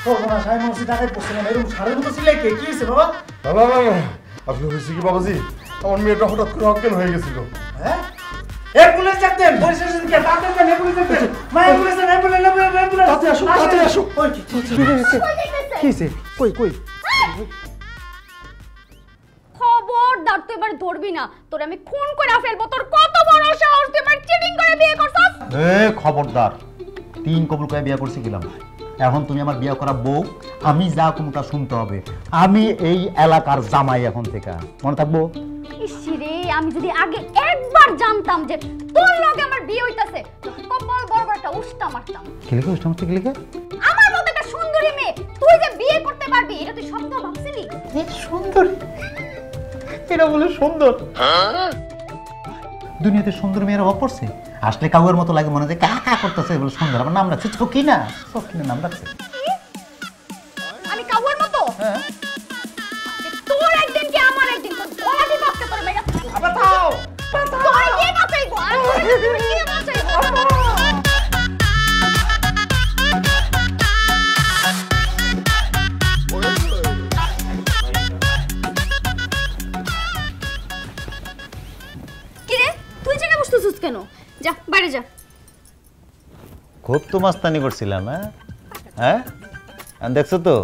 সর্বনাশ আমি মসজিদ টাকায় পড়ছিলাম এরকম সারের মতো ছিল কি হয়েছে বাবা? না না না আসলে হয়েছে কি বাবাজি, আমার মেয়েটা হঠাৎ করে অজ্ঞান হয়ে গেছিল। হ্যাঁ অ্যাম্বুলেন্স ডাকতেন পরিশেষে কি ডাক্তার না অ্যাম্বুলেন্স ডাকতেন মা অ্যাম্বুলেন্স তাতে আসো তাতে আসো। ওই কি হয়েছে? কই কই খবরদার তুই এবার ধরবি না, তোর আমি খুন করে ফেলবো। তোর কত বড় সাহস, তুই এবার চিটিং করে বিয়ে করছস? খবরদার, 3 কবুল করে বিয়ে করছি গেলাম। এখন তুমি আমার বিয়ে করা বউ, আমি যা কোনটা শুনতে হবে। আমি এই এলাকার জামাই এখন থেকে, মনে থাকবো? ইসিরে আমি যদি আগে একবার জানতাম যে তোর লগে আমার বিয়ে হইতাছে, কপাল বড়টা উষ্টা মারতাম। কি লিখে উষ্টা মারতে কি লিখে? আমার মতো একটা সুন্দরী মেয়ে তুই যে বিয়ে করতে পারবি এটা তুই স্বপ্ন ভাবছিলি? সুন্দরী? এটা বলে সুন্দর? দুনিয়াতে সুন্দর মেয়ের অভাব পড়ছে? আসলে কাউয়ের মতো লাগে, মনে হয় কাকা করতেছে বলে সুন্দর। আমার নাম রাখছে সকিনা, সকিনা নাম রাখছে। আমি কাউয়ের মতো? হ্যাঁ। তোর একদিন কি আমার একদিন, তোর গলাটি বাঁচতে পারবে না। আবার তাও তোর কি বাঁচাইবো আর তোর কি বাঁচাইবো? কি রে তুই জায়গা বসতেছিস কেন? যা বাইরে যা। খুব তো মাস্তানি করছিলাম। হ্যাঁ দেখছো তো,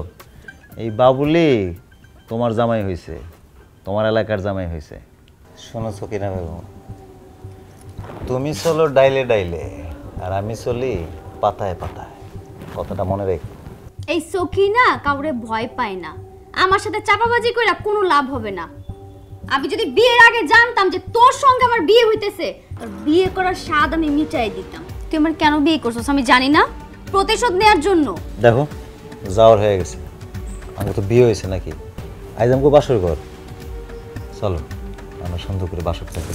এই বাবুলি তোমার জামাই হয়েছে, তোমার এলাকার জামাই হয়েছে। শোনো সকিনা বেগম, তুমি চলো ডাইলে ডাইলে আর আমি চলি পাতায় পাতায়, কথাটা মনে রেখ। এই সকিনা কাউরে ভয় পায় না, আমার সাথে চাপাবাজি কইরা কোনো লাভ হবে না। আমি যদি বিয়ের আগে জানতাম যে তোর সঙ্গে আমার বিয়ে হইতেছে, তোর বিয়ে করার স্বাদ আমি মিটাই দিতাম। তুই আমার কেন বিয়ে করছস আমি জানি না, প্রতিশোধ নেওয়ার জন্য। দেখো যাওয়ার হয়ে গেছে, আমার তো বিয়ে হয়েছে নাকি? আজ আমাকে বাসর ঘর, চলো আমরা সুন্দর করে বাসর থাকি।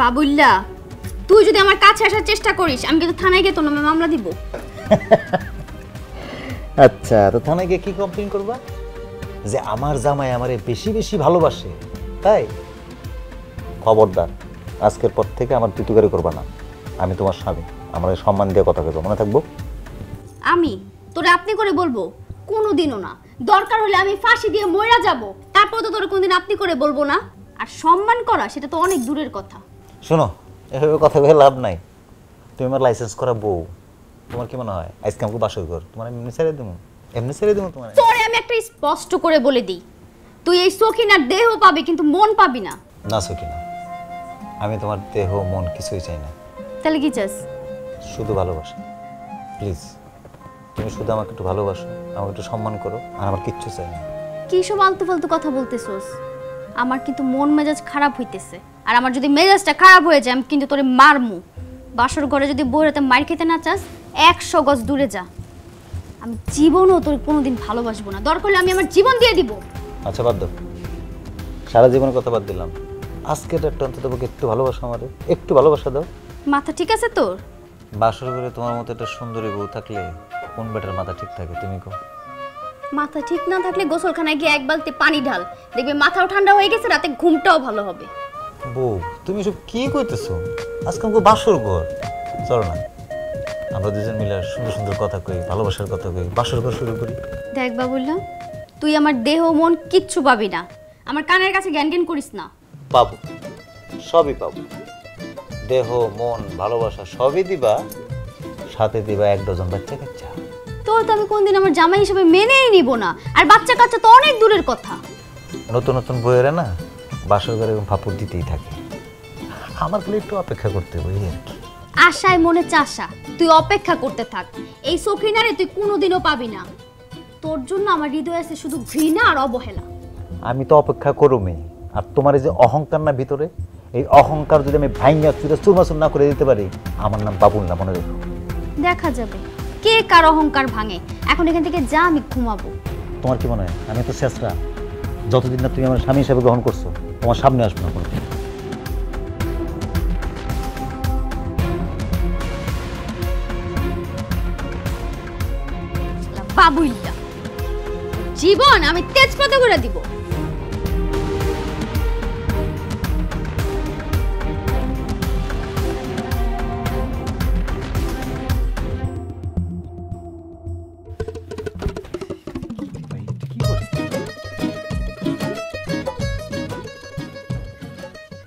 বাবুল্লা তুই যদি আমার কাছে আসার চেষ্টা করিস আমি কিন্তু থানায় গিয়ে তোর নামে মামলা দিব। আচ্ছা তো থানায় গিয়ে কি কমপ্লেইন করবা? যে আমার জামাই আমারে বেশি বেশি ভালোবাসে, তাই? খবরদার, আজকের পর থেকে আমার তুতুকারি করবা না। আমি তোমার স্বামী, আমার সম্মান দিয়ে কথা বলবো, মনে থাকবো? আমি তোরে আপনি করে বলবো কোনোদিনও না, দরকার হলে আমি ফাঁসি দিয়ে মরে যাব, তারপর তো তোরে কোনদিন আপনি করে বলবো না। আর সম্মান করা সেটা তো অনেক দূরের কথা। শোনো, এভাবে কথা বলে লাভ নাই। তুমি আমার লাইসেন্স করা বউ, তোমার কি মনে হয় আজকে আমাকে বাসর ঘর তোমার এমনি ছেড়ে দেবো? এমনি ছেড়ে দেবো তোমার? তোরে আমি একটা স্পষ্ট করে বলে দিই, তুই এই সখিনার দেহ পাবি কিন্তু মন পাবি না। না সখিনা, আমি তোমার দেহ মন কিছুই চাই না। তাহলে কি চাস? শুধু ভালোবাসা। প্লিজ তুমি শুধু আমাকে একটু ভালোবাসো, আমাকে একটু সম্মান করো, আর আমার কিচ্ছু চাই না। কি সব আলতু ফালতু কথা বলতেছস? আমার কিন্তু মন মেজাজ খারাপ হইতেছে, আর আমার যদি মেজাজটা খারাপ হয়ে যায় আমি কিন্তু তোরে মারমু। বাসর ঘরে যদি বউরাতে মার খেতে না চাস 100 গজ দূরে যা। আমি জীবনও তোর কোনোদিন ভালোবাসবো না, দরকার হলে আমি আমার জীবন দিয়ে দিব। আচ্ছা বাদ দাও, সারা জীবনের কথা বাদ দিলাম, আজকে একটা অন্তত একটু ভালোবাসো আমারে, একটু ভালোবাসা দাও। মাথা ঠিক আছে তোর? বাসর ঘরে তোমার মতো একটা সুন্দরী বউ থাকলে কোন বেটার মাথা ঠিক থাকে তুমি কও? মাথা ঠিক না থাকলে গোসলখানায় গিয়ে 1 বালতি পানি ঢাল, দেখবে মাথাও ঠান্ডা হয়ে গেছে, রাতে ঘুমটাও ভালো হবে। বউ তুমি সব কি কইতেছো? আজকে আমাকে বাসর ঘর, চলো না আমরা দুজন মিলে সুন্দর সুন্দর কথা কই, ভালোবাসার কথা কই, বাসর ঘর শুরু করি। দেখ বাবুল্লাহ, তুই আমার দেহ মন কিচ্ছু পাবি না, আমার কানের কাছে জ্ঞান জ্ঞান করিস না। পাবো, সবই পাবো, দেহ মন ভালোবাসা সবই দিবা, সাথে দিবা 1 ডজন বাচ্চা কাচ্চা। তোর তো আমি কোনদিন আমার জামাই হিসেবে মেনেই নিব না, আর বাচ্চা কাচ্চা তো অনেক দূরের কথা। নতুন নতুন বইয়েরা না বাসর ঘরে ফাপড় দিতেই থাকে, আমার খালি একটু অপেক্ষা করতে হবে আর কি। আশায় মনে চাষা, তুই অপেক্ষা করতে থাক, এই সখিনারে তুই কোনোদিনও পাবি না। তোর জন্য আমার হৃদয়ে আছে শুধু ঘৃণা আর অবহেলা। আমি তো অপেক্ষা করবই, আর তোমার এই যে অহংকার না ভিতরে, এই অহংকার যদি আমি ভাইঙ্গা চুরে চুরমাচুর না করে দিতে পারি, আমার নাম বাবুল না, মনে রেখো। দেখা যাবে কে কার অহংকার ভাঙে। এখন এখান থেকে যা, আমি ঘুমাবো। তোমার কি মনে হয় আমি তো শেষরা? যতদিন না তুমি আমার স্বামী হিসাবে গ্রহণ করছো, তোমার সামনে আসবো না কোনো। বাবুইল্লা জীবন আমি তেজপাতা করে দিব।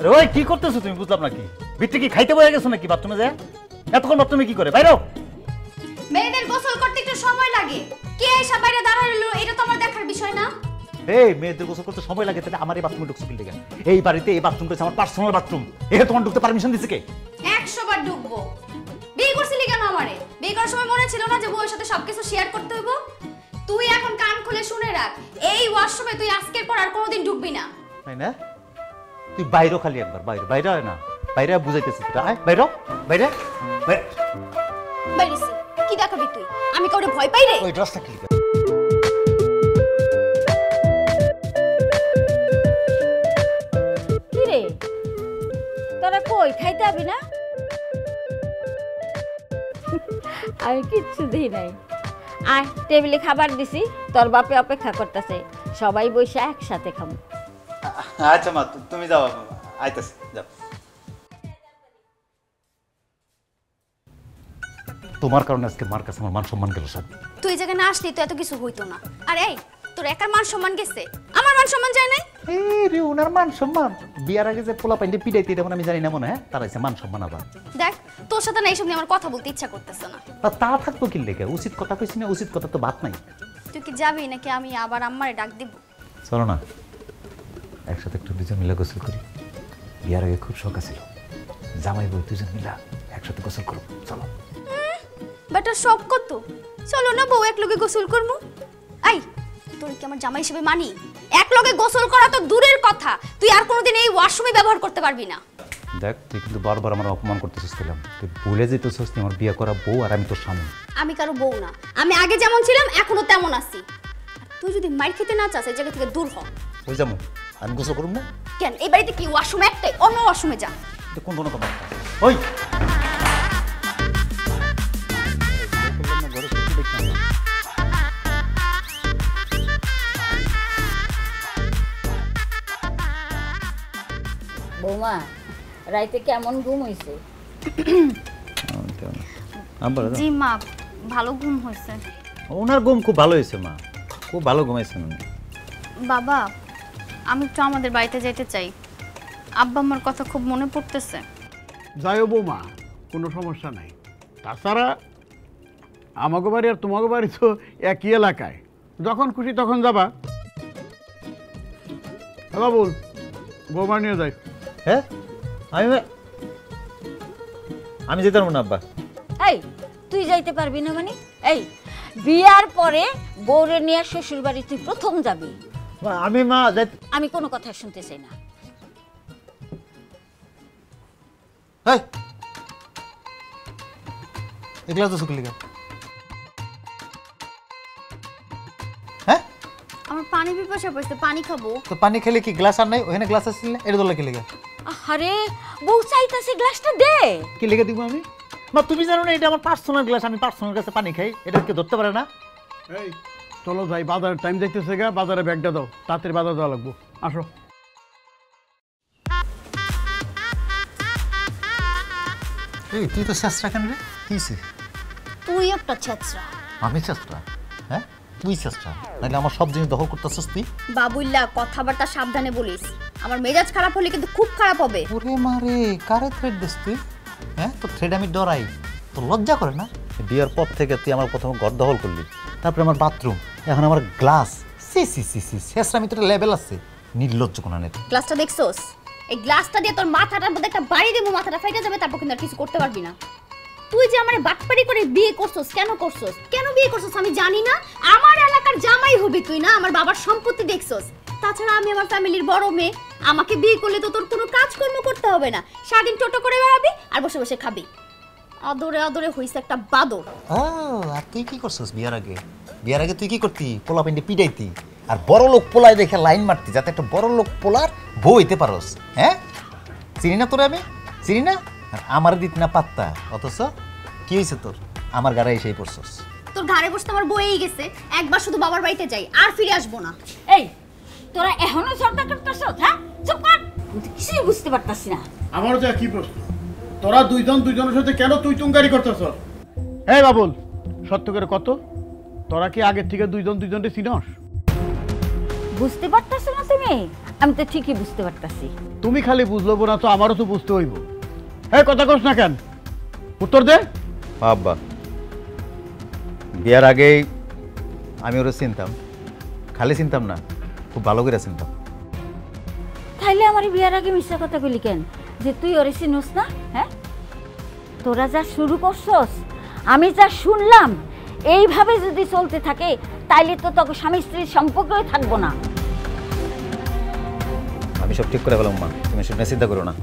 আরে ওই কি করতেছো তুমি? বুঝলাম না কি, ভিতরে কি খাইতে বয়ে গেছো নাকি বাথরুমে যায়? এতক্ষণ বাথরুমে কি করে? বাইরো। মেয়েদের গোসল করতে একটু সময় লাগে, কে এসে বাইরে দাঁড়ালো এটা তো আমার দেখার বিষয় না। এই মেয়েদের গোসল করতে সময় লাগে, তাহলে আমার এই বাথরুমে ঢুকছো কি লাগে? এই বাড়িতে এই বাথরুমটা হচ্ছে আমার পার্সোনাল বাথরুম, এখানে তোমার ঢুকতে পারমিশন দিছে কে? 100 বার ঢুকবো। বিয়ে করছিলি কেন আমারে? বিয়ে করার সময় মনে ছিল না যে বউয়ের সাথে সবকিছু শেয়ার করতে হইব? তুই এখন কান খুলে শুনে রাখ, এই ওয়াশরুমে তুই আজকের পর আর কোনোদিন ঢুকবি না। তাই না? তুই বাইরো খালি একবার, বাইরে বাইরে হয় না, বাইরে বুঝাইতেছিস তোরা। আয় বাইরো, বাইরে বাইরে। বাইরেছি কি দেখাবি তুই? আমি কাউরে ভয় পাই রে? ওই ড্রেসটা কি? কি রে তোরা কই খাইতে আবি না? আমি কিচ্ছু দিই নাই। আয় টেবিলে খাবার দিছি, তোর বাপে অপেক্ষা করতেছে, সবাই বসে একসাথে খাবো। আচ্ছা মা, তুমি যাও, আইতাছি, যাও। তোমার কারণে আজকে মার কাছে আমার মান সম্মান গেল সব। তুই এই জায়গায় না আসলি তো এত কিছু হইতো না। আর এই তোর একার মান সম্মান গেছে, আমার মান সম্মান যায় নাই? রে ওনার মান সম্মান, বিয়ার আগে যে পোলা পাইন্ডে পিটাইতে তখন আমি জানি না মনে হয় তার আছে মান সম্মান। আবার দেখ তোর সাথে না এইসব নিয়ে আমার কথা বলতে ইচ্ছা করতেছে না। তা থাকবো কি লেগে? উচিত কথা কইছি না, উচিত কথা তো বাদ নাই। তুই কি যাবি নাকি আমি আবার আম্মারে ডাক দিব? চলো না একসাথে একটু দুজন মিলে গোসল করি। বিয়ার আগে খুব শখ আছিল, জামাই বউ দুজন মিলা একসাথে গোসল করবো, চলো। বেটা সব কত, চলো না বউ এক লগে গোসল করমু। আই তোর কি আমার জামাই হিসেবে মানি? এক লগে গোসল করা তো দূরের কথা, তুই আর কোনোদিন এই ওয়াশরুমে ব্যবহার করতে পারবি না। দেখ তুই কিন্তু বারবার আমার অপমান করতেছিস, তুই ভুলে যেতেছিস তুই আমার বিয়ে করা বউ আর আমি তোর স্বামী। আমি কারো বউ না, আমি আগে যেমন ছিলাম এখনো তেমন আছি। তুই যদি মার খেতে না চাস এই জায়গা থেকে দূর হ। ওই যাবো আমি গোসল করব না কেন? এই বাড়িতে কি ওয়াশরুম একটাই? অন্য ওয়াশরুমে যা। কোন কোনো কথা ওই বৌমা রাইতে কেমন ঘুম হইছে? জি মা, ভালো ঘুম হয়েছে। ওনার ঘুম খুব ভালো হয়েছে মা, খুব ভালো ঘুমাইছেন উনি। বাবা আমি একটু আমাদের বাড়িতে যেতে চাই, আব্বা আমার কথা খুব মনে পড়তেছে। যাইও বৌমা, কোনো সমস্যা নাই। তাছাড়া আমাকে বাড়ি আর তোমাকে বাড়ি তো একই এলাকায়, যখন খুশি তখন যাবা। হ্যাঁ বল, বৌমা নিয়ে যাই। হ্যাঁ আমি যেতে পারবো না আব্বা। এই তুই যাইতে পারবি না মানে? এই বিয়ার পরে বউরে নিয়ে শ্বশুর বাড়ি তুই প্রথম যাবি। আমি মা আমি কোনো কথা শুনতে চাই না। এগুলা তো শুকলি হ্যাঁ, আমার পানি পিপাসা পেয়েছে, পানি খাবো। তো পানি খেলে কি গ্লাস আর নাই? ওখানে গ্লাস আসছিল না, এটা দোলা কি লেগে? আরে বউ চাইতাছে গ্লাসটা দে। কি লেগে দিব আমি? মা তুমি জানো না এটা আমার পার্সোনাল গ্লাস, আমি পার্সোনাল কাছে পানি খাই, এটা কেউ ধরতে পারে না। এই চলো যাই, বাজারের টাইম যাইতেছে গা, বাজারে ব্যাগটা দাও, তাড়াতাড়ি বাজার যাওয়া লাগবো, আসো। এই তুই তো চেষ্টা কেন রে? কিছে তুই একটা ছেঁচড়া। আমি চেষ্টা? হ্যাঁ তুই চেষ্টা, নাহলে আমার সব জিনিস দখল করতেছিস তুই। বাবুল্লাহ কথাবার্তা সাবধানে বলিস, আমার মেজাজ খারাপ হলে কিন্তু খুব খারাপ হবে। ওরে মারে, কারে থ্রেড দিস তুই? হ্যাঁ তো থ্রেড আমি ডরাই, তো লজ্জা করে না? বিয়ের পর থেকে তুই আমার প্রথমে ঘর দখল করলি, তারপরে আমার বাথরুম, এখন আমার গ্লাস। সি সি সি সি শেষরা ভিতরে লেভেল আছে, নির্লজ্জ কোনা নেই। গ্লাসটা দেখছোস? এই গ্লাসটা দিয়ে তোর মাথাটার মধ্যে একটা বাড়ি দেবো, মাথাটা ফাইটা যাবে, তারপর কিন্তু আর কিছু করতে পারবি না। তুই যে আমারে বাটপাড়ি করে বিয়ে করছস, কেন করছস? কেন বিয়ে করছস আমি জানি না। আমার এলাকার জামাই হবি তুই না, আমার বাবার সম্পত্তি দেখছস। তাছাড়া আমি আমার ফ্যামিলির বড় মেয়ে, আমাকে বিয়ে করলে তো তোর কোনো কাজকর্ম করতে হবে না, সারাদিন টোটো করে বেড়াবি আর বসে বসে খাবি। আদরে আদরে হইছে একটা বাদর। ও আর তুই কি করছস বিয়ার আগে? বিয়ার আগে তুই কি করতি? পোলা পিন্ডে পিটাইতি আর বড় লোক পোলায় দেখে লাইন মারতি, যাতে একটা বড় লোক পোলার বউ হইতে পারস। হ্যাঁ চিনি না তোরে আমি, চিনি না? আর আমার দিত না পাত্তা, অথচ কি হয়েছে তোর? আমার গাড়ি এসেই পড়ছস। তোর ঘরে বসতে আমার বইই গেছে, একবার শুধু বাবার বাড়িতে যাই আর ফিরে আসবো না। এই তোরা এখনো ঝগড়া করতেছ? হ্যাঁ চুপ কর, কিছুই বুঝতে পারতাছি না। আমারও যা কি প্রশ্ন, তোরা দুইজন দুইজনের সাথে কেন তুই তুঙ্গারি করতেছ? এই বাবুল, সত্য করে কত, তোরা কি আগের থেকে দুইজন দুইজনকে চিনস? বুঝতে পারতাছ না তুমি? আমি তো ঠিকই বুঝতে পারতাছি। তুমি খালি বুঝলো না তো আমারও তো বুঝতে হইব। হ্যাঁ, কথা কস না কেন? উত্তর দে। আব্বা, বিয়ার আগেই আমি ওরা চিনতাম, খালি চিনতাম না, খুব ভালো করে চিনতাম। তাইলে আমার বিয়ার আগে মিথ্যা কথা কইলি কেন যে তুই ওরে চিনোস না? হ্যাঁ, তোরা যা শুরু করছস, আমি যা শুনলাম, এইভাবে যদি চলতে থাকে তাইলে তো তোকে স্বামী স্ত্রীর সম্পর্কই থাকবো না। আমি সব ঠিক করে ফেলাম মা, তুমি সেটা চিন্তা করো না।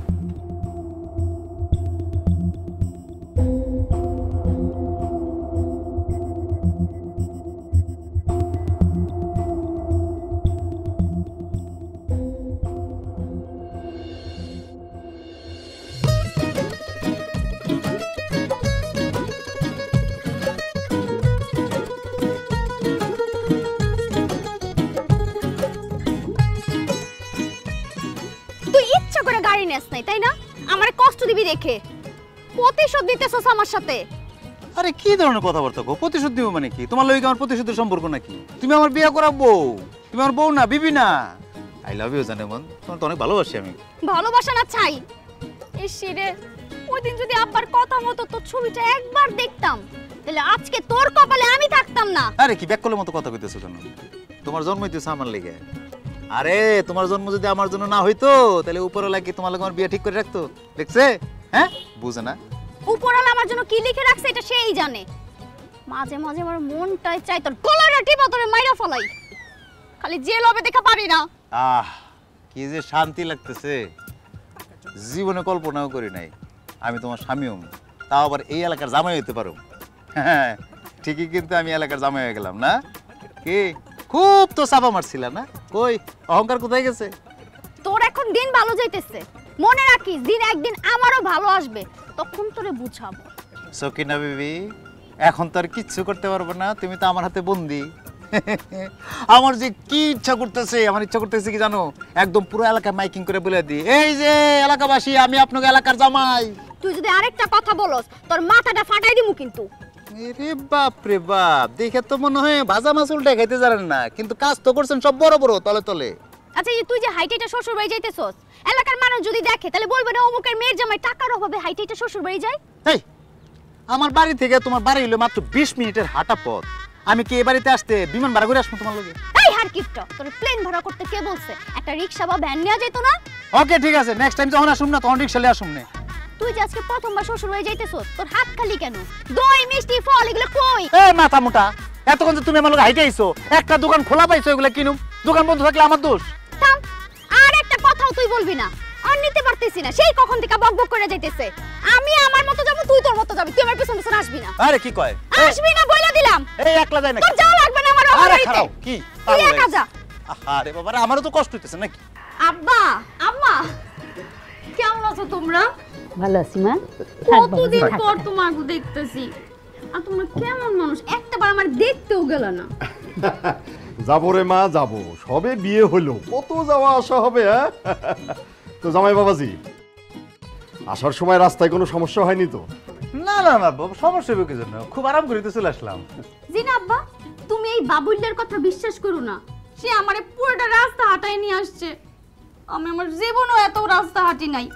তুই ইচ্ছা করে গাড়ি নেস নাই, তাই না? আমার কষ্ট দিবি দেখে প্রতিশোধ দিতেছস আমার সাথে। আরে কি ধরনের কথাবার্তা গো? প্রতিশোধ দিব মানে কি? তোমার লগে আমার প্রতিশোধের সম্পর্ক নাকি? তুমি আমার বিয়ে করা বউ, তুমি আমার বউ না, বিবি না। আই লাভ ইউ জানে মন, তোমার তো অনেক ভালোবাসি আমি। ভালোবাসা না চাই। এই শিরে, ওই দিন যদি আব্বার কথা মতো তোর ছবিটা একবার দেখতাম, তাহলে আজকে তোর কপালে আমি থাকতাম না। আরে কি ব্যাককলের মতো কথা কইতেছো কেন? তোমার জন্ম হইতেছে আমার লেগে। আরে তোমার জন্ম যদি আমার জন্য না হইতো তাহলে উপরওয়ালা কি তোমার লগে আমার বিয়ে ঠিক করে রাখতো? দেখছে? হ্যাঁ, বুঝে না? উপরওয়ালা আমার জন্য কি লিখে রাখছে এটা সেই জানে। মাঝে মাঝে আমার মনটাই চাই তোর গলাটা টিপা তোরে মাইরা ফলাই, খালি জেল হবে দেখা পারি না। আহ, কি যে শান্তি লাগতেছে, জীবনে কল্পনাও করি নাই আমি তোমার স্বামী হম, তাও আবার এই এলাকার জামাই হইতে পারো। হ্যাঁ, ঠিকই, কিন্তু আমি এলাকার জামাই হয়ে গেলাম না? কি খুব তো চাপা মারছিলা না? কই অহংকার কোথায় গেছে? তোর এখন দিন ভালো যাইতেছে, মনে রাখিস দিন একদিন আমারও ভালো আসবে, তখন তোরে বুঝাবো। সকিনা বিবি, এখন তো আর কিচ্ছু করতে পারবো না, তুমি তো আমার হাতে বন্দি। আমার যে কি ইচ্ছা করতেছে, আমার ইচ্ছা করতেছে কি জানো? একদম পুরো এলাকায় মাইকিং করে বলে দিই, এই যে এলাকাবাসী, আমি আপনাকে এলাকার জামাই। তুই যদি আরেকটা কথা বলস তোর মাথাটা ফাটাই দিমু কিন্তু। রে বাপ রে বাপ, দেখে তো মনে হয় ভাজা মাছ উল্টে খাইতে জানেন না, কিন্তু কাজ তো করছেন সব বড় বড় তলে তলে। আচ্ছা, এই তুই যে হাইটেটা শ্বশুর বাড়ি যাইতেছস, এলাকার মানুষ যদি দেখে তাহলে বলবে না অমুকের মেয়ের জামাই টাকার অভাবে হাইটেটা শ্বশুর বাড়ি যায়। এই, আমার বাড়ি থেকে তোমার বাড়ি হলো মাত্র 20 মিনিটের হাঁটা পথ। আমি কি এই বাড়িতে আসতে বিমান ভাড়া করে আসবো তোমার লগে? এই হারকিপটা, তোর প্লেন ভাড়া করতে কে বলছে? একটা রিকশা বা ভ্যান নিয়ে যেত না? ওকে ঠিক আছে, নেক্সট টাইম যখন আসুম না তখন রিক্সা নিয়ে আসুম না। তুই যে আজকে প্রথমবার শ্বশুর বাড়ি যাইতেছস, তোর হাত খালি কেন? দই মিষ্টি ফল এগুলো কই? এই মাথা মোটা, এতক্ষণ যে তুমি আমার লগে হাইটে আইছো, একটা দোকান খোলা পাইছো, এগুলা কিনুম? দোকান বন্ধ থাকলে আমার দোষ? থাম, আর একটা কথাও তুই বলবি না। আর নিতে পারতেছি না, সেই কখন থেকে বকবক করে যাইতেছে। আমি আমার মতো যাব, তুই তোর মতো যাবি, তুই আমার পেছন পেছন আসবি না। আরে কি কয়? আসবি না বইলা দিলাম। এই একলা যায় না? তোর যাওয়া লাগবে না আমার আরে বাড়িতে। খারাপ কি? তুই একা যা। আরে বাবা রে, আমারও তো কষ্ট হইতেছে নাকি? আব্বা, আম্মা, কেমন আছো তোমরা? ভালো আছি মা। কতদিন পর তোমাকে দেখতেছি। আর তোমরা কেমন মানুষ, একটাবার আমার দেখতেও গেল না। যাবো রে মা, যাবো, সবে বিয়ে হলো, কত যাওয়া আসা হবে। হ্যাঁ, তো জামাই বাবাজি, আসার সময় রাস্তায় কোনো সমস্যা হয়নি তো? না না না বাবা, সমস্যা হবে কি জন্য? খুব আরাম করে তো চলে আসলাম। জি না আব্বা, তুমি এই বাবুল্যের কথা বিশ্বাস করো না। সে আমারে পুরোটা রাস্তা হাঁটাই নিয়ে আসছে। আমি আমার জীবনও এত রাস্তা হাঁটি নাই।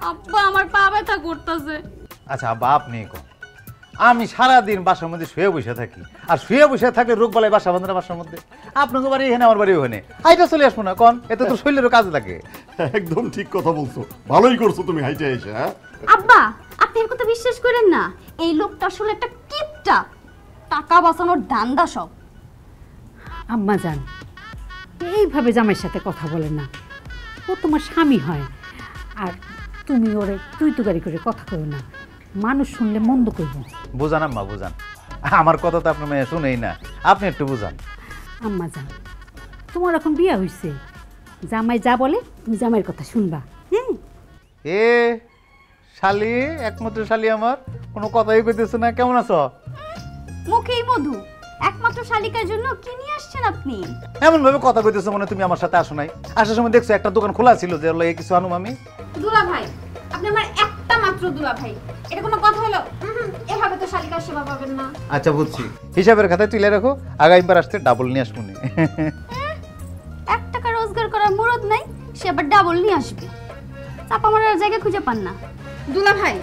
আব্বা, আমার পা ব্যথা করতেছে। আচ্ছা আব্বা, আপনি কোন? আমি সারাদিন বাসার মধ্যে শুয়ে বসে থাকি, আর শুয়ে বসে থাকলে রোগ বালাই বাসা বাঁধে না বাসার মধ্যে। আপনাকে বাড়ি এখানে, আমার বাড়ি ওখানে, হাইটা চলে আসবো না কোন? এতে তো শরীরেরও কাজ লাগে। একদম ঠিক কথা বলছো, ভালোই করছো তুমি হাইটে এসে। হ্যাঁ আব্বা, আপনি এর কথা বিশ্বাস করেন না। এই লোকটা আসলে একটা কিপটা, টাকা বাঁচানোর ধান্দা সব। আম্মা জান, এইভাবে জামাইয়ের সাথে কথা বলেন না, ও তোমার স্বামী হয়। আর তুমি ওরে তুই তুগারি করে কথা কইও না, মানুষ শুনলে মন্দ কইব। বুঝান আম্মা, বুঝান, আমার কথা তো আপনার মেয়ে শুনেই না, আপনি একটু বুঝান। আম্মা জান, তোমার এখন বিয়া হইছে, জামাই যা বলে তুমি জামাইয়ের কথা শুনবা। হ্যাঁ, এ শালি, একমাত্র শালি আমার, কোনো কথাই কইতেছে না। কেমন আছো? মুখেই মধু, একমাত্র শালিকার জন্য কি নিয়ে আসছেন আপনি? এমন ভাবে কথা কইতেছো মনে তুমি আমার সাথে আসো নাই। আসার সময় দেখছো একটা দোকান খোলা ছিল, যে লয়ে কিছু আনুম আমি। দুলা ভাই, আপনি আমার একটা মাত্র দুলা ভাই, এটা কোনো কথা হলো? এভাবে তো শালিকার সেবা পাবেন না। আচ্ছা বুঝছি, হিসাবের খাতায় তুলে রাখো, আগামীবার আসতে ডাবল নিয়ে আসবো। 1 টাকা রোজগার করার মুরদ নাই, সে আবার ডাবল নিয়ে আসবে। চাপা মারার জায়গা খুঁজে পান না। দুলা ভাই,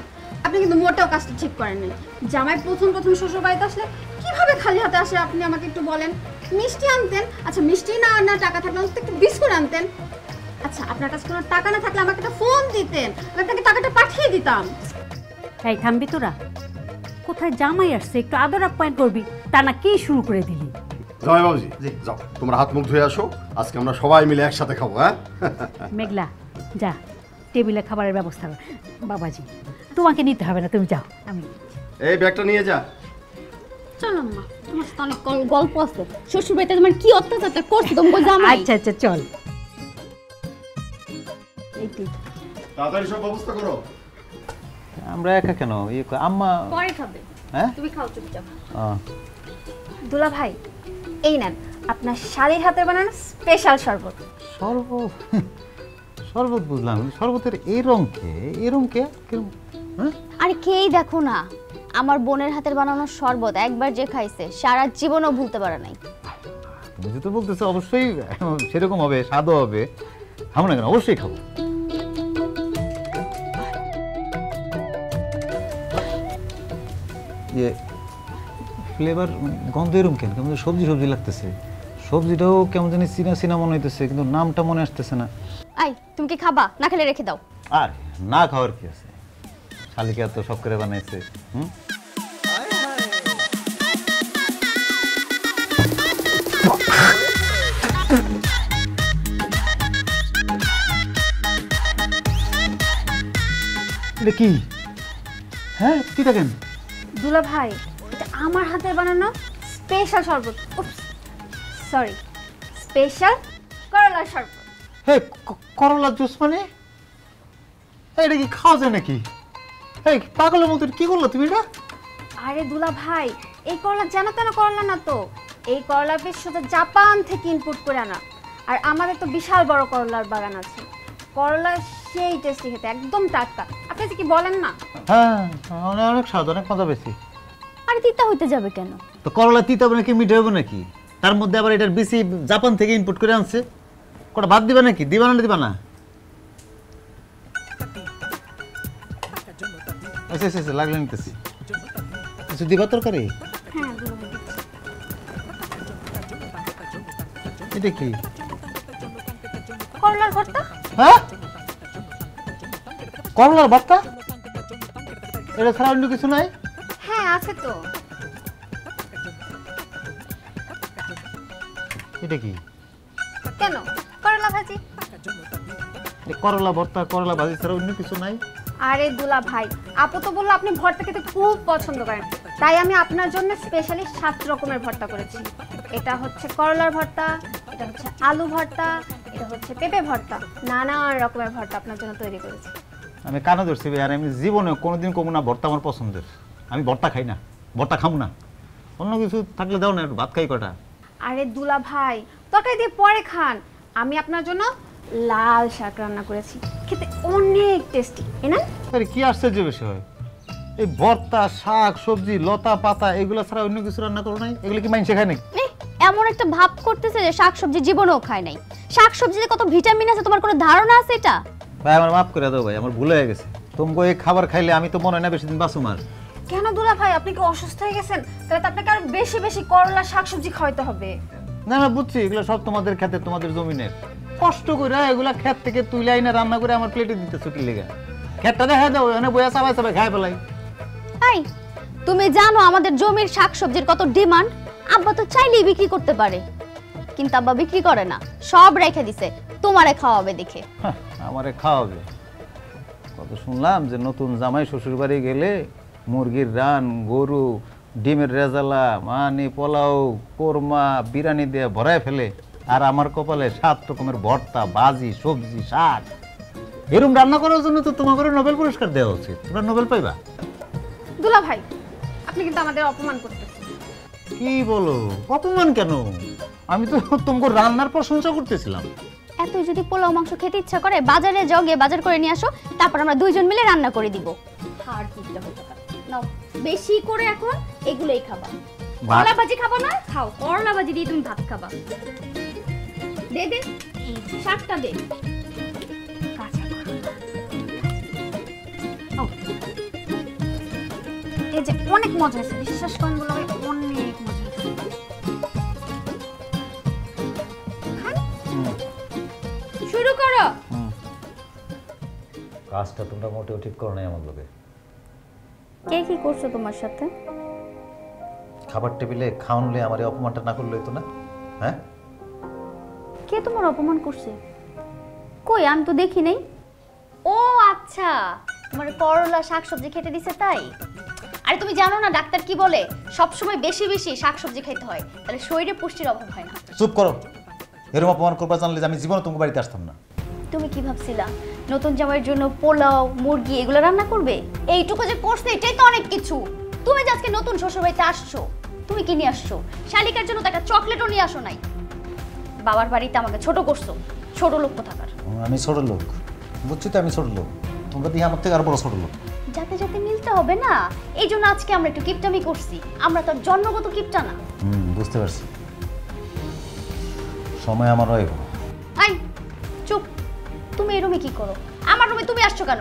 আপনি কিন্তু মোটেও কাজটা ঠিক করেন নাই। জামাই প্রথম শ্বশুর বাড়িতে আসলে কিভাবে খালি হাতে আসে আপনি আমাকে একটু বলেন। মিষ্টি আনতেন, আচ্ছা মিষ্টি না না টাকা থাকলে অন্তত একটু বিস্কুট আনতেন। আচ্ছা আপনার কাছে কোনো টাকা না থাকলে আমাকে একটা ফোন দিতেন, আমি আপনাকে টাকাটা পাঠিয়ে দিতাম। এই থামবি তোরা? কোথায় জামাই আসছে একটু আদর আপ্যায়ন করবি, তা না কি শুরু করে দিলি? জামাই বাবুজি যাও, তোমরা হাত মুখ ধুয়ে আসো, আজকে আমরা সবাই মিলে একসাথে খাবো। হ্যাঁ মেঘলা যা টেবিলে খাবারের ব্যবস্থা কর। বাবাজি তোমাকে নিতে হবে না, তুমি যাও, আমি এই ব্যাগটা নিয়ে যা। চল আম্মা, তোমার সাথে অনেক গল্প আছে। শ্বশুর বাড়িতে তোমার কি অত্যাচারটা করছে তোমাকে জামাই। আচ্ছা আচ্ছা চল। এই তুই তাড়াতাড়ি সব ব্যবস্থা করো। আমরা একা কেন? আম্মা পরে খাবে। হ্যাঁ তুমি খাও চুপচাপ। দুলা ভাই, এই নেন আপনার শালির হাতে বানানো স্পেশাল শরবত। শরবত বুঝলাম, শরবতের এই রং কে? হ্যাঁ আরে খেয়েই দেখো না, আমার বোনের হাতের বানানো শরবত একবার যে খাইছে সারা জীবনও ভুলতে পারে নাই। তুমি যেহেতু বলতেছো অবশ্যই সেরকম হবে, স্বাদও হবে। খাবো না কেন? অবশ্যই খাবো। ইয়ে ফ্লেভার গন্ধ এরকম কেন? কেমন সবজি লাগতেছে। সবজিটাও কেমন জানি চিনা মনে হইতেছে, কিন্তু নামটা মনে আসতেছে না। আই তুমি কি খাবা? না খেলে রেখে দাও। আর না খাওয়ার কি আছে? শালিকে এত শখ করে বানাইছে। এটা কি? হ্যাঁ কি দেখেন? দুলা ভাই, এটা আমার হাতে বানানো স্পেশাল শরবত। সরি, স্পেশাল করলার শরবত। হে করলা জুস মানে? এটা কি খাওয়া যায় নাকি? এই পাগলের মতো কি করলো তুমি এটা? আরে দুলা ভাই, এই করলা জানো তো না, করলা না তো, এই করলা বেশ সোজা জাপান থেকে ইনপুট করে আনা। আর আমাদের তো বিশাল বড় করলার বাগান আছে। করলা সেই টেস্টি খেতে, একদম টাটকা। আপনি কি বলেন না? হ্যাঁ অনেক স্বাদ, অনেক মজা বেশি। আরে তিতা হইতে যাবে কেন? তো করলা তিতা হবে নাকি মিঠা হবে নাকি? তার মধ্যে আবার এটার বেশি জাপান থেকে ইনপুট করে আনছে। কটা ভাত দিবা নাকি? দিবা না দিবা না? আচ্ছা আচ্ছা আচ্ছা লাগলে নিতেছি। কিছু দিবা তরকারি? হ্যাঁ, এটা কি? করলার ভর্তা। হ্যাঁ করলার ভর্তা? এটা ছাড়া অন্য কিছু নাই? হ্যাঁ আছে তো। এটা কি? কেন? করলা ভাজি। করলা ভর্তা, করলা ভাজি ছাড়া অন্য কিছু নাই? আরে দুলা ভাই, আপু তো বললো আপনি ভর্তা খেতে খুব পছন্দ করেন, তাই আমি আপনার জন্য স্পেশালি 7 রকমের ভর্তা করেছি। এটা হচ্ছে করলার ভর্তা, এটা হচ্ছে আলু ভর্তা, এটা হচ্ছে পেঁপে ভর্তা, নানান রকমের ভর্তা আপনার জন্য তৈরি করেছি। আমি কানে ধরছি আর আমি জীবনে কোনোদিন কমু না ভর্তা আমার পছন্দের। আমি ভর্তা খাই না, ভর্তা খাবো না। অন্য কিছু থাকলে দাও না, একটু ভাত খাই কটা। আরে দুলা ভাই, তরকারি দিয়ে পরে খান। আমি আপনার জন্য লাল শাক রান্না করেছি, খেতে অনেক টেস্টি। না আরে কি আশ্চর্য বিষয়! এই ভর্তা, শাক সবজি, লতা পাতা এগুলো ছাড়া অন্য কিছু রান্না করো নাই? এগুলো কি মানুষে খায় নাকি? এমন একটা ভাব করতেছে যে শাকসবজি জীবনেও খায় নাই। শাকসবজিতে কত ভিটামিন আছে তোমার কোনো ধারণা আছে এটা? ভাই আমার মাফ করে দাও ভাই, আমার ভুল হয়ে গেছে। তোমাকে এই খাবার খাইলে আমি তো মনে হয় না বেশি দিন বাঁচুম আর। কেন দুলা ভাই, আপনি কি অসুস্থ হয়ে গেছেন? তাহলে তো আপনাকে আরো বেশি বেশি করলা শাকসবজি খাওয়াতে হবে। না না বুঝছি, এগুলো সব তোমাদের খেতে, তোমাদের জমিনের কষ্ট করে এগুলা ক্ষেত থেকে তুলে আইনা রান্না করে আমার প্লেটে দিতে ছুটি লেগে। ক্ষেতটা দেখা দাও, এখানে বইয়া চাবাই চাবাই খাই ফেলাই। তাই তুমি জানো আমাদের জমির শাকসবজির কত ডিমান্ড? আব্বা তো চাইলেই বিক্রি করতে পারে, কিন্তু আব্বা বিক্রি করে না, সব রেখে দিছে তোমারে খাওয়াবে দেখে। আমারে খাওয়াবে? কত শুনলাম যে নতুন জামাই শ্বশুর বাড়ি গেলে মুরগির রান, গরু, ডিমের রেজালা, মানি, পোলাও, কোরমা, বিরিয়ানি দিয়ে ভরায় ফেলে। আর আমার কপালে 7 রকমের ভর্তা, ভাজি, সবজি, শাক। এরকম রান্না করার জন্য তো তোমাকে নোবেল পুরস্কার দেওয়া উচিত। তোমরা নোবেল পাইবা। দুলা ভাই, আপনি কিন্তু আমাদের অপমান করতেছেন। কি বলো? অপমান কেন? আমি তো তোমাকে রান্নার প্রশংসা করতেছিলাম। এত যদি পোলাও মাংস খেতে ইচ্ছা করে বাজারে যাও, গিয়ে বাজার করে নিয়ে আসো, তারপর আমরা দুইজন মিলে রান্না করে দিব। আর কিটা হইতে পারে নাও, বেশি করে এখন এগুলোই খাবা। করলা ভাজি খাবা না? খাও, করলা ভাজি দিয়ে তুমি ভাত খাবা। দে দে শাকটা দে। এই যে অনেক মজা হয়েছে, বিশ্বাস করেন বলে অনেক মজা হয়েছে। শুরু করো। কাজটা তোমরা মোটেও ঠিক করো নাই আমার লোকে। কে কি করছো তোমার সাথে? খাবার টেবিলে খাওয়ানলে আমার এই অপমানটা না করলে হতো না? হ্যাঁ, কে তোমার অপমান করছে? কই, আমি তো দেখি নাই। ও আচ্ছা, তোমার করলা শাকসবজি খেতে দিছে তাই? আরে তুমি জানো না ডাক্তার কি বলে, সবসময় বেশি বেশি শাকসবজি খেতে হয়, তাহলে শরীরে পুষ্টির অভাব হয় না। চুপ করো। এরকম অপমান করবার জানলে যে আমি জীবনে তোমার বাড়িতে আসতাম না। তুমি কি ভাবছিলা নতুন জামাইয়ের জন্য পোলাও মুরগি এগুলো রান্না করবে? এইটুকু যে করছে এটাই তো অনেক কিছু। তুমি যে আজকে নতুন শ্বশুরবাড়িতে আসছো, তুমি কি নিয়ে আসছো? শালিকার জন্য তো একটা চকলেটও নিয়ে আসো নাই। বাবার বাড়িতে আমাকে ছোট করছো, ছোট লোক কোথাকার। আমি ছোট লোক, বুঝছি তো আমি ছোট লোক, তোমরা দিয়ে আমার থেকে আরো বড় ছোট লোক। যাতে যাতে মিলতে হবে না, এই জন্য আজকে আমরা একটু কিপটামি করছি। আমরা তো জন্মগত কিপটা না। বুঝতে পারছি, সময় আমার রইব। আই চুপ, তুমি এই রুমে কি করো? আমার রুমে তুমি আসছো কেন?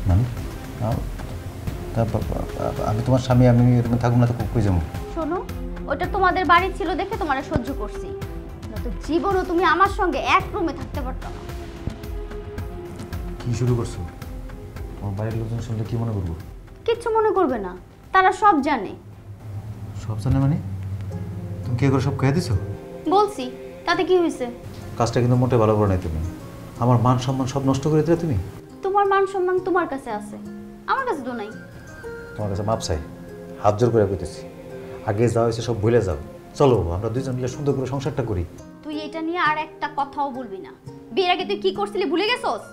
মানে আমি তোমার স্বামী, আমি এরকম থাকবো না তো কই যাবো? শোনো, ওটা তোমাদের বাড়ি ছিল দেখে তোমারে সহ্য করছি, নয়তো জীবনও তুমি আমার সঙ্গে এক রুমে থাকতে পারতো না। কি শুরু করছো? তোমার বাড়ির লোকজন শুনলে কি মনে করবো? কিচ্ছু মনে করবে না, তারা সব জানে। সব জানে মানে? তুমি কি করে সব খেয়ে দিছো? বলছি, তাতে কি হয়েছে? কাজটা কিন্তু মোটে ভালো করে নাই তুমি। আমার মান সম্মান সব নষ্ট করে দিলে তুমি। তোমার মান সম্মান তোমার কাছে আছে, আমার কাছে তো নাই। তোমার কাছে মাপ চাই, হাত জোর করে কইতেছি। আগে যা হয়েছে সব ভুলে যাও, চলো আমরা দুইজন মিলে সুন্দর করে সংসারটা করি। তুই এটা নিয়ে আর একটা কথাও বলবি না। বিয়ের আগে তুই কি করছিলি ভুলে গেছস?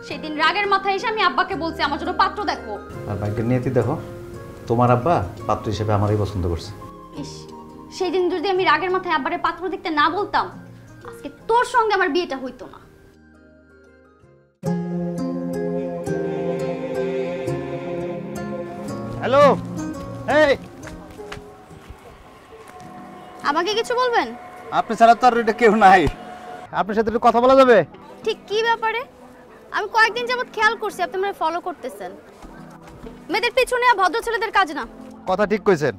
সেদিন রাগের মাথায় এসে আমি আব্বাকে বলছি আমার জন্য পাত্র দেখো। আর ভাগ্যের নিয়তি দেখো, তোমার আব্বা পাত্র হিসেবে আমারই পছন্দ করছে। ইস, সেই দিন যদি আমি রাগের মাথায় আব্বারে পাত্র দেখতে না বলতাম, আজকে তোর সঙ্গে আমার বিয়েটা হইতো না। হ্যালো, এই আমাকে কিছু বলবেন? আপনি ছাড়া তো আর এটা কেউ নাই, আপনার সাথে একটু কথা বলা যাবে? ঠিক কি ব্যাপারে? আমি কয়েকদিন যাবত খেয়াল করছি আপনি আমাকে ফলো করতেছেন। মেয়েদের পিছনে ভদ্র ছেলেদের কাজ না। কথা ঠিক কইছেন।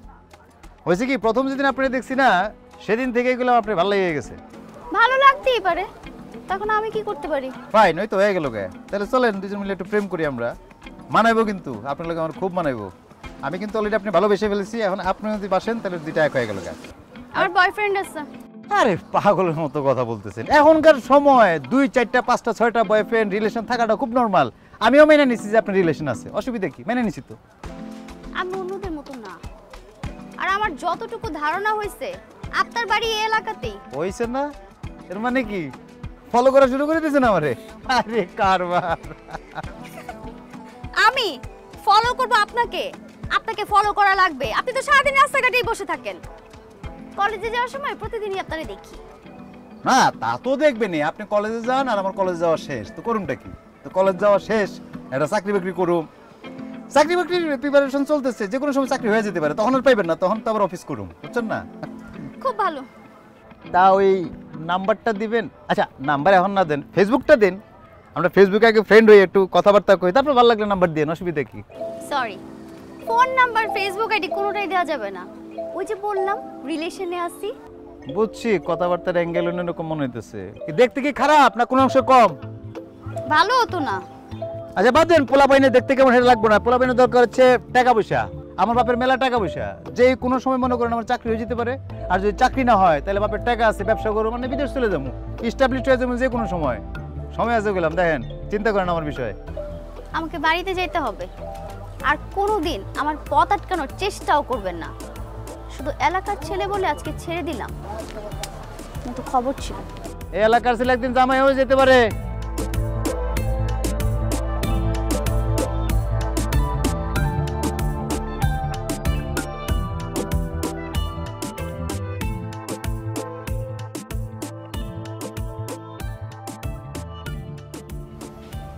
হয়েছে কি, প্রথম যেদিন আপনি দেখছি না, সেদিন থেকে এগুলো আপনি ভালো লেগে গেছে। ভালো লাগতেই পারে, তখন আমি কি করতে পারি? ফাইন, ওই তো হয়ে গেল গে। তাহলে চলেন দুজন মিলে একটু প্রেম করি আমরা। মানাইবো কিন্তু, আপনার লোক আমার খুব মানাইবো। আমি কিন্তু অলরেডি আপনি ভালোবেসে ফেলেছি, এখন আপনি যদি বাসেন তাহলে দুইটা এক হয়ে গেল গে। আমার বয়ফ্রেন্ড আছে। আরে পাগলের মতো কথা বলতেছেন। এখনকার সময় 2, 4, 5, 6টা বয়ফ্রেন্ড রিলেশন থাকাটা খুব নর্মাল। আমিও মেনে নিচ্ছি যে আপনার রিলেশন আছে, অসুবিধা কি? মেনে নিচ্ছি তো। আমি অন্যদের মতো না, আর আমার যতটুকু ধারণা হয়েছে আপনার বাড়ি এই এলাকাতেই। হইছে না? এর মানে কি ফলো করা শুরু করে দিয়েছেন আমারে? আরে কারবার। আমি ফলো করব আপনাকে? আপনাকে ফলো করা লাগবে? আপনি তো সারাদিন রাস্তাঘাটেই বসে থাকেন। কলেজে যাওয়ার সময় প্রতিদিনই আপনারে দেখি। না তা তো দেখবেনই, আপনি কলেজে যান আর আমার কলেজ যাওয়া শেষ, তো করুনটা কি? তো কলেজ যাওয়া শেষ, একটা চাকরি বাকরি করুম। চাকরি বাকরির প্রিপারেশন চলতেছে, যে কোনো সময় চাকরি হয়ে যেতে পারে, তখন আর পাইবেন না, তখন তো আবার অফিস করুম, বুঝছেন না? খুব ভালো। তা ওই নাম্বারটা দিবেন? আচ্ছা নাম্বার এখন না দেন, ফেসবুকটা দেন। আমরা ফেসবুকে আগে ফ্রেন্ড হই, একটু কথাবার্তা কই, তারপর ভালো লাগলে নাম্বার দিয়ে, অসুবিধা কি? Sorry, phone number Facebook ID কোনোটাই দেওয়া যাবে না। ওই যে বললাম রিলেশনে আছি। বুঝছি, কথাবার্তার অ্যাঙ্গেল অন্যরকম মনে হইতেছে। দেখতে কি খারাপ না কোনো অংশ কম? ভালো হতো না? আচ্ছা বাদ দেন, পোলা পাইনে দেখতে কেমন সেটা লাগবে না। পোলা পাইনে দরকার হচ্ছে টাকা পয়সা। আমার বাপের মেলা টাকা পয়সা, যে কোনো সময় মনে করেন আমার চাকরি হয়ে যেতে পারে। আর যদি চাকরি না হয় তাহলে বাপের টাকা আছে, ব্যবসা করবো, মানে বিদেশ চলে যাবো, ইস্টাবলিশ হয়ে যাবো যে কোনো সময়। সময় আছে গেলাম, দেখেন চিন্তা করেন আমার বিষয়ে। আমাকে বাড়িতে যেতে হবে, আর কোনোদিন আমার পথ আটকানোর চেষ্টাও করবেন না। শুধু এলাকার ছেলে বলে আজকে ছেড়ে দিলাম, কিন্তু খবর ছিল এই এলাকার ছেলে একদিন জামাই হয়ে যেতে পারে।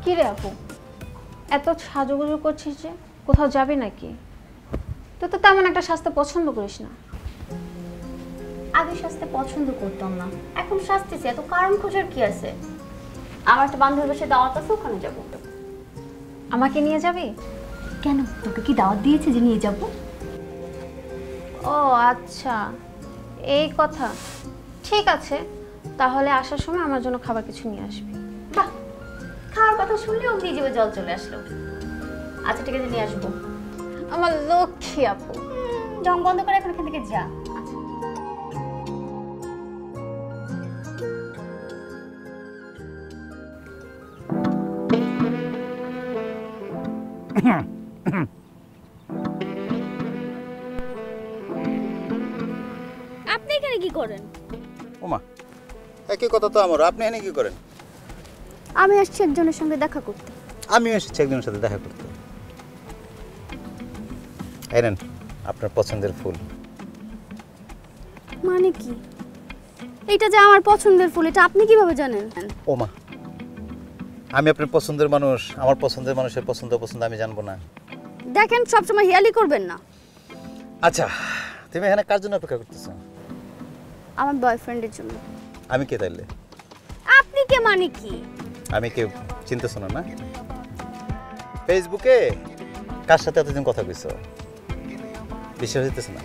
কি রে আপু, এত সাজুগুজু করছিস যে? কোথাও যাবি নাকি? তুই তো তেমন একটা সাজতে পছন্দ করিস না। আগে সাজতে পছন্দ করতাম না, এখন সাজতেছি। এত কারণ খোঁজার কি আছে? আমার একটা বান্ধবীর বাসায় দাওয়াত আছে, ওখানে যাবো। আমাকে নিয়ে যাবে? কেন, তোকে কি দাওয়াত দিয়েছে যে নিয়ে যাব? ও আচ্ছা, এই কথা। ঠিক আছে, তাহলে আসার সময় আমার জন্য খাবার কিছু নিয়ে আসবি। বাহ, খাওয়ার কথা শুনলে অমনি জিভে জল চলে আসলো। আচ্ছা ঠিক আছে, নিয়ে আসবো। আমার লক্ষ্মী আপু। ঢং বন্ধ করে এখন এখান থেকে যা। আপনি এখানে কি করেন? ওমা, একই কথা তো আমার। আপনি এখানে কি করেন? আমি আসছি একজনের সঙ্গে দেখা করতে। আমিও এসেছি একজনের সাথে দেখা করতে। এই নেন আপনার পছন্দের ফুল। মানে কি? এটা যে আমার পছন্দের ফুল, এটা আপনি কিভাবে জানেন? ওমা, আমি আপনার পছন্দের মানুষ, আমার পছন্দের মানুষের পছন্দ আমি জানবো না? দেখেন, সবসময় হেয়ালি করবেন না। আচ্ছা, তুমি এখানে কার জন্য অপেক্ষা করতেছো? আমার বয়ফ্রেন্ডের জন্য। আমি কে তাইলে? আপনি কে মানে কি? আমি কেউ চিনতেছো না? না, ফেসবুকে কার সাথে এতদিন কথা কইছো? বিশ্বাস হইতেছে না?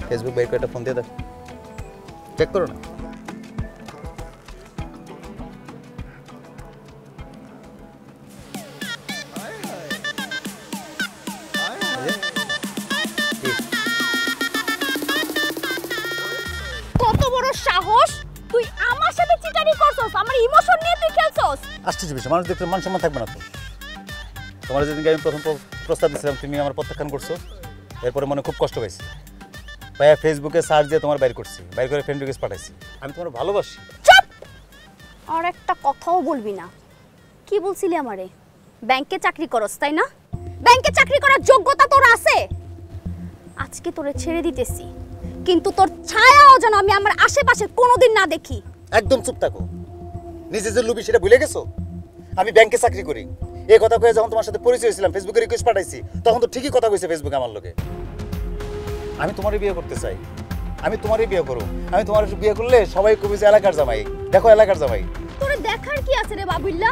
ফেসবুক বাইর করে একটা ফোন দিয়ে দাও, চেক করো না। কত বড় সাহস! তুই আমার সাথে চিটারি করছস, আমার ইমোশন নিয়ে তুই খেলছস। আশ্চর্য বিষয়, মানুষ দেখতে মান সম্মান থাকবে না তো? তোমার যেদিনকে আমি প্রথম প্রস্তাব দিয়েছিলাম তুমি আমার প্রত্যাখ্যান করছো, এরপরে মনে খুব কষ্ট পাইছি। ভাইয়া ফেসবুকে সার্চ দিয়ে তোমার বাইর করছি, বাইর করে ফ্রেন্ড রিকোয়েস্ট পাঠাইছি। আমি তোমার ভালোবাসি। চুপ! আর একটা কথাও বলবি না। কি বলছিলি আমারে? ব্যাংকে চাকরি করস, তাই না? ব্যাংকে চাকরি করার যোগ্যতা তোর আছে? আজকে তোরে ছেড়ে দিতেছি, কিন্তু তোর ছায়াও যেন আমি আমার আশেপাশে কোনোদিন না দেখি। একদম চুপ থাকো। নিজে যে লুবি সেটা ভুলে গেছো? আমি ব্যাংকে চাকরি করি এই কথা কয়ে যখন তোমার সাথে পরিচয় হয়েছিলাম, ফেসবুকে রিকোয়েস্ট পাঠাইছি, তখন তো ঠিকই কথা কইছে ফেসবুকে আমার লোকে। আমি তোমারই বিয়ে করতে চাই, আমি তোমারই বিয়ে করব। আমি তোমার বিয়ে করলে সবাই কবি যে এলাকার জামাই, দেখো এলাকার জামাই। তোরে দেখার কি আছে রে বাবুল্লা?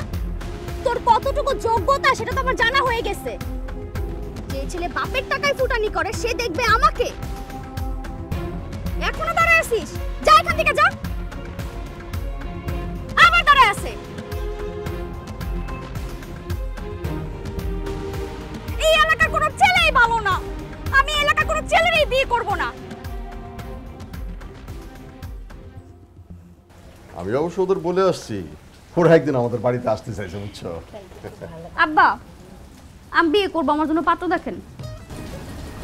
তোর কতটুকু যোগ্যতা সেটা তো আমার জানা হয়ে গেছে। যে ছেলে বাপের টাকায় ফুটানি করে সে দেখবে আমাকে। এখনো দাঁড়ায় আছিস? যা এখান থেকে যা। আবার দাঁড়ায় আছে। এই এলাকার কোনো ছেলেই ভালো না। আমি এলাকার কোনো ছেলেরই বিয়ে করব না। আমি অবশ্য ওদের বলে আসছি, ওরা একদিন আমাদের বাড়িতে আসতে চাইছে, বুঝছো? আব্বা, আমি বিয়ে করবো, আমার জন্য পাত্র দেখেন।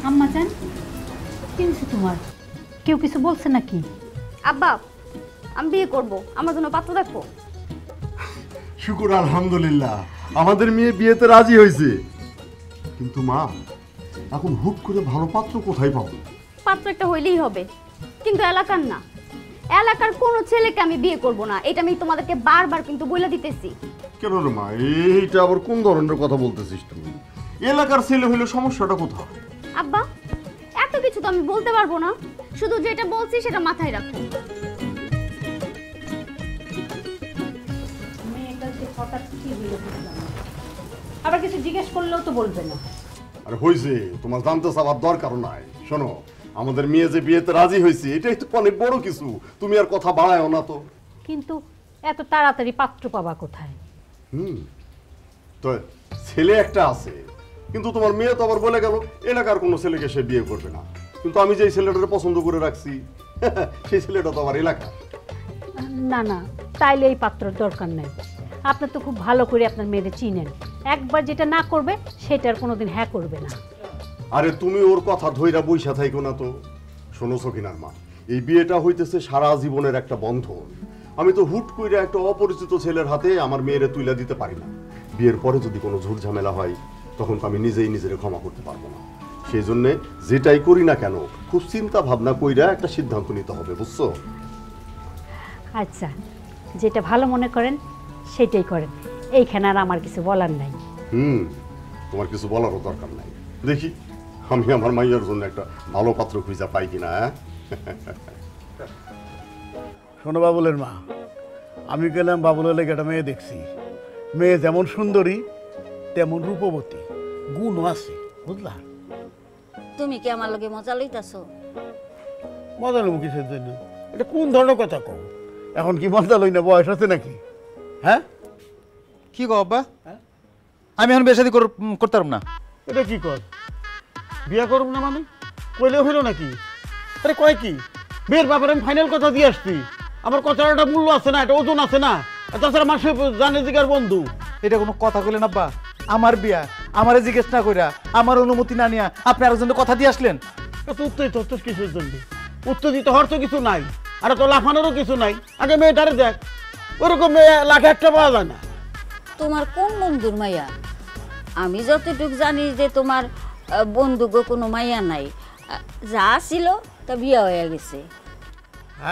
আম্মা জান, কি হয়েছে তোমার? কেউ কিছু বলছে নাকি? আব্বা, আমি বিয়ে করব, আমার জন্য পাত্র দেখো। শুকুর আলহামদুলিল্লাহ, আমাদের মেয়ে বিয়েতে রাজি হয়েছে। কিন্তু মা, এখন হুট করে ভালো পাত্র কোথায় পাবো? পাত্র একটা হইলেই হবে, কিন্তু এলাকার না। এলাকার কোনো ছেলেকে আমি বিয়ে করব না, এটা আমি তোমাদেরকে বারবার কিন্তু বলে দিতেছি। কেন রে মা, এইটা আবার কোন ধরনের কথা বলতেছিস তুমি? এলাকার ছেলে হইলে সমস্যাটা কোথায়? আব্বা, এত কিছু তো আমি বলতে পারবো না, শুধু যেটা বলছি সেটা মাথায় রাখো। আবার কিছু জিজ্ঞেস করলেও তো বলবে না। আরে হইছে, তোমার জানতে চাওয়ার দরকার নাই। শোনো, আমাদের মেয়ে যে বিয়েতে রাজি হয়েছে এটাই তো অনেক বড় কিছু, তুমি আর কথা বাড়ায়ও না তো। কিন্তু এত তাড়াতাড়ি পাত্র পাবা কোথায়? তো ছেলে একটা আছে, কিন্তু তোমার মেয়ে তো আবার বলে গেল এলাকার কোনো ছেলেকে সে বিয়ে করবে না। কিন্তু আমি যে ছেলেটাকে পছন্দ করে রাখছি সেই ছেলেটা তো আবার এলাকা। না না, তাইলে এই পাত্রের দরকার নেই। আপনি তো খুব ভালো করে আপনার মেয়েরে চিনেন, একবার যেটা না করবে সেটার কোনোদিন হ্যাঁ করবে না। আরে তুমি ওর কথা ধইরা বইসা থাইকো না তো। শোনো সখিনার মা, এই বিয়েটা হইতেছে সারা জীবনের একটা বন্ধন। আমি তো হুট করে একটা অপরিচিত ছেলের হাতে আমার মেয়েরে তুইলা দিতে পারি না। বিয়ের পরে যদি কোনো ঝুট ঝামেলা হয় তখন তো আমি নিজেই নিজের ক্ষমা করতে পারবো না। সেই জন্যে যেটাই করি না কেন খুব চিন্তা ভাবনা কইরা একটা সিদ্ধান্ত নিতে হবে, বুঝছো? আচ্ছা, যেটা ভালো মনে করেন সেটাই করেন, এইখানে আর আমার কিছু বলার নাই। তোমার কিছু বলারও দরকার নাই। দেখি আমি আমার মাইয়ার জন্য একটা ভালো পাত্র খুঁজা পাই কিনা। শোনো বাবুলের মা, আমি গেলাম বাবুলের লেগে একটা মেয়ে দেখছি। মেয়ে যেমন সুন্দরী তেমন রূপবতী, গুণও আছে, বুঝলা? তুমি কি আমার লগে মজা লইতাছো? মজা লইব কিসের জন্য? এটা কোন ধরনের কথা কও? এখন কি মজা লই না, বয়স আছে নাকি? হ্যাঁ, কি গো আব্বা, আমি এখন বিয়ে শাদী করতে পারব না। এটা কি কর? বিয়া করুম না মানে কইলেও হইল নাকি? আরে কয় কি, বিয়ের ব্যাপারে আমি ফাইনাল কথা দিয়ে আসছি। আমার কথার একটা মূল্য আছে না, একটা ওজন আছে না। আর তাছাড়া মানুষ জানে জিগার বন্ধু। এটা কোনো কথা কইলেন আব্বা? আমার বিয়া আমারে জিজ্ঞেস না কইরা, আমার অনুমতি না নিয়া আপনি আরেকজনের কথা দিয়ে আসলেন। উত্তর তো কিসের জন্য? উত্তর দিতে হওয়ার তো কিছু নাই, আর তো লাফানোরও কিছু নাই। আগে মেয়েটারে দেখ, ওরকম মেয়ে লাখে একটা পাওয়া যায় না। তোমার কোন বন্ধুর মাইয়া? আমি যতটুকু জানি যে তোমার বন্ধুগো কোনো মাইয়া নাই, যা ছিল তা বিয়া হয়ে গেছে।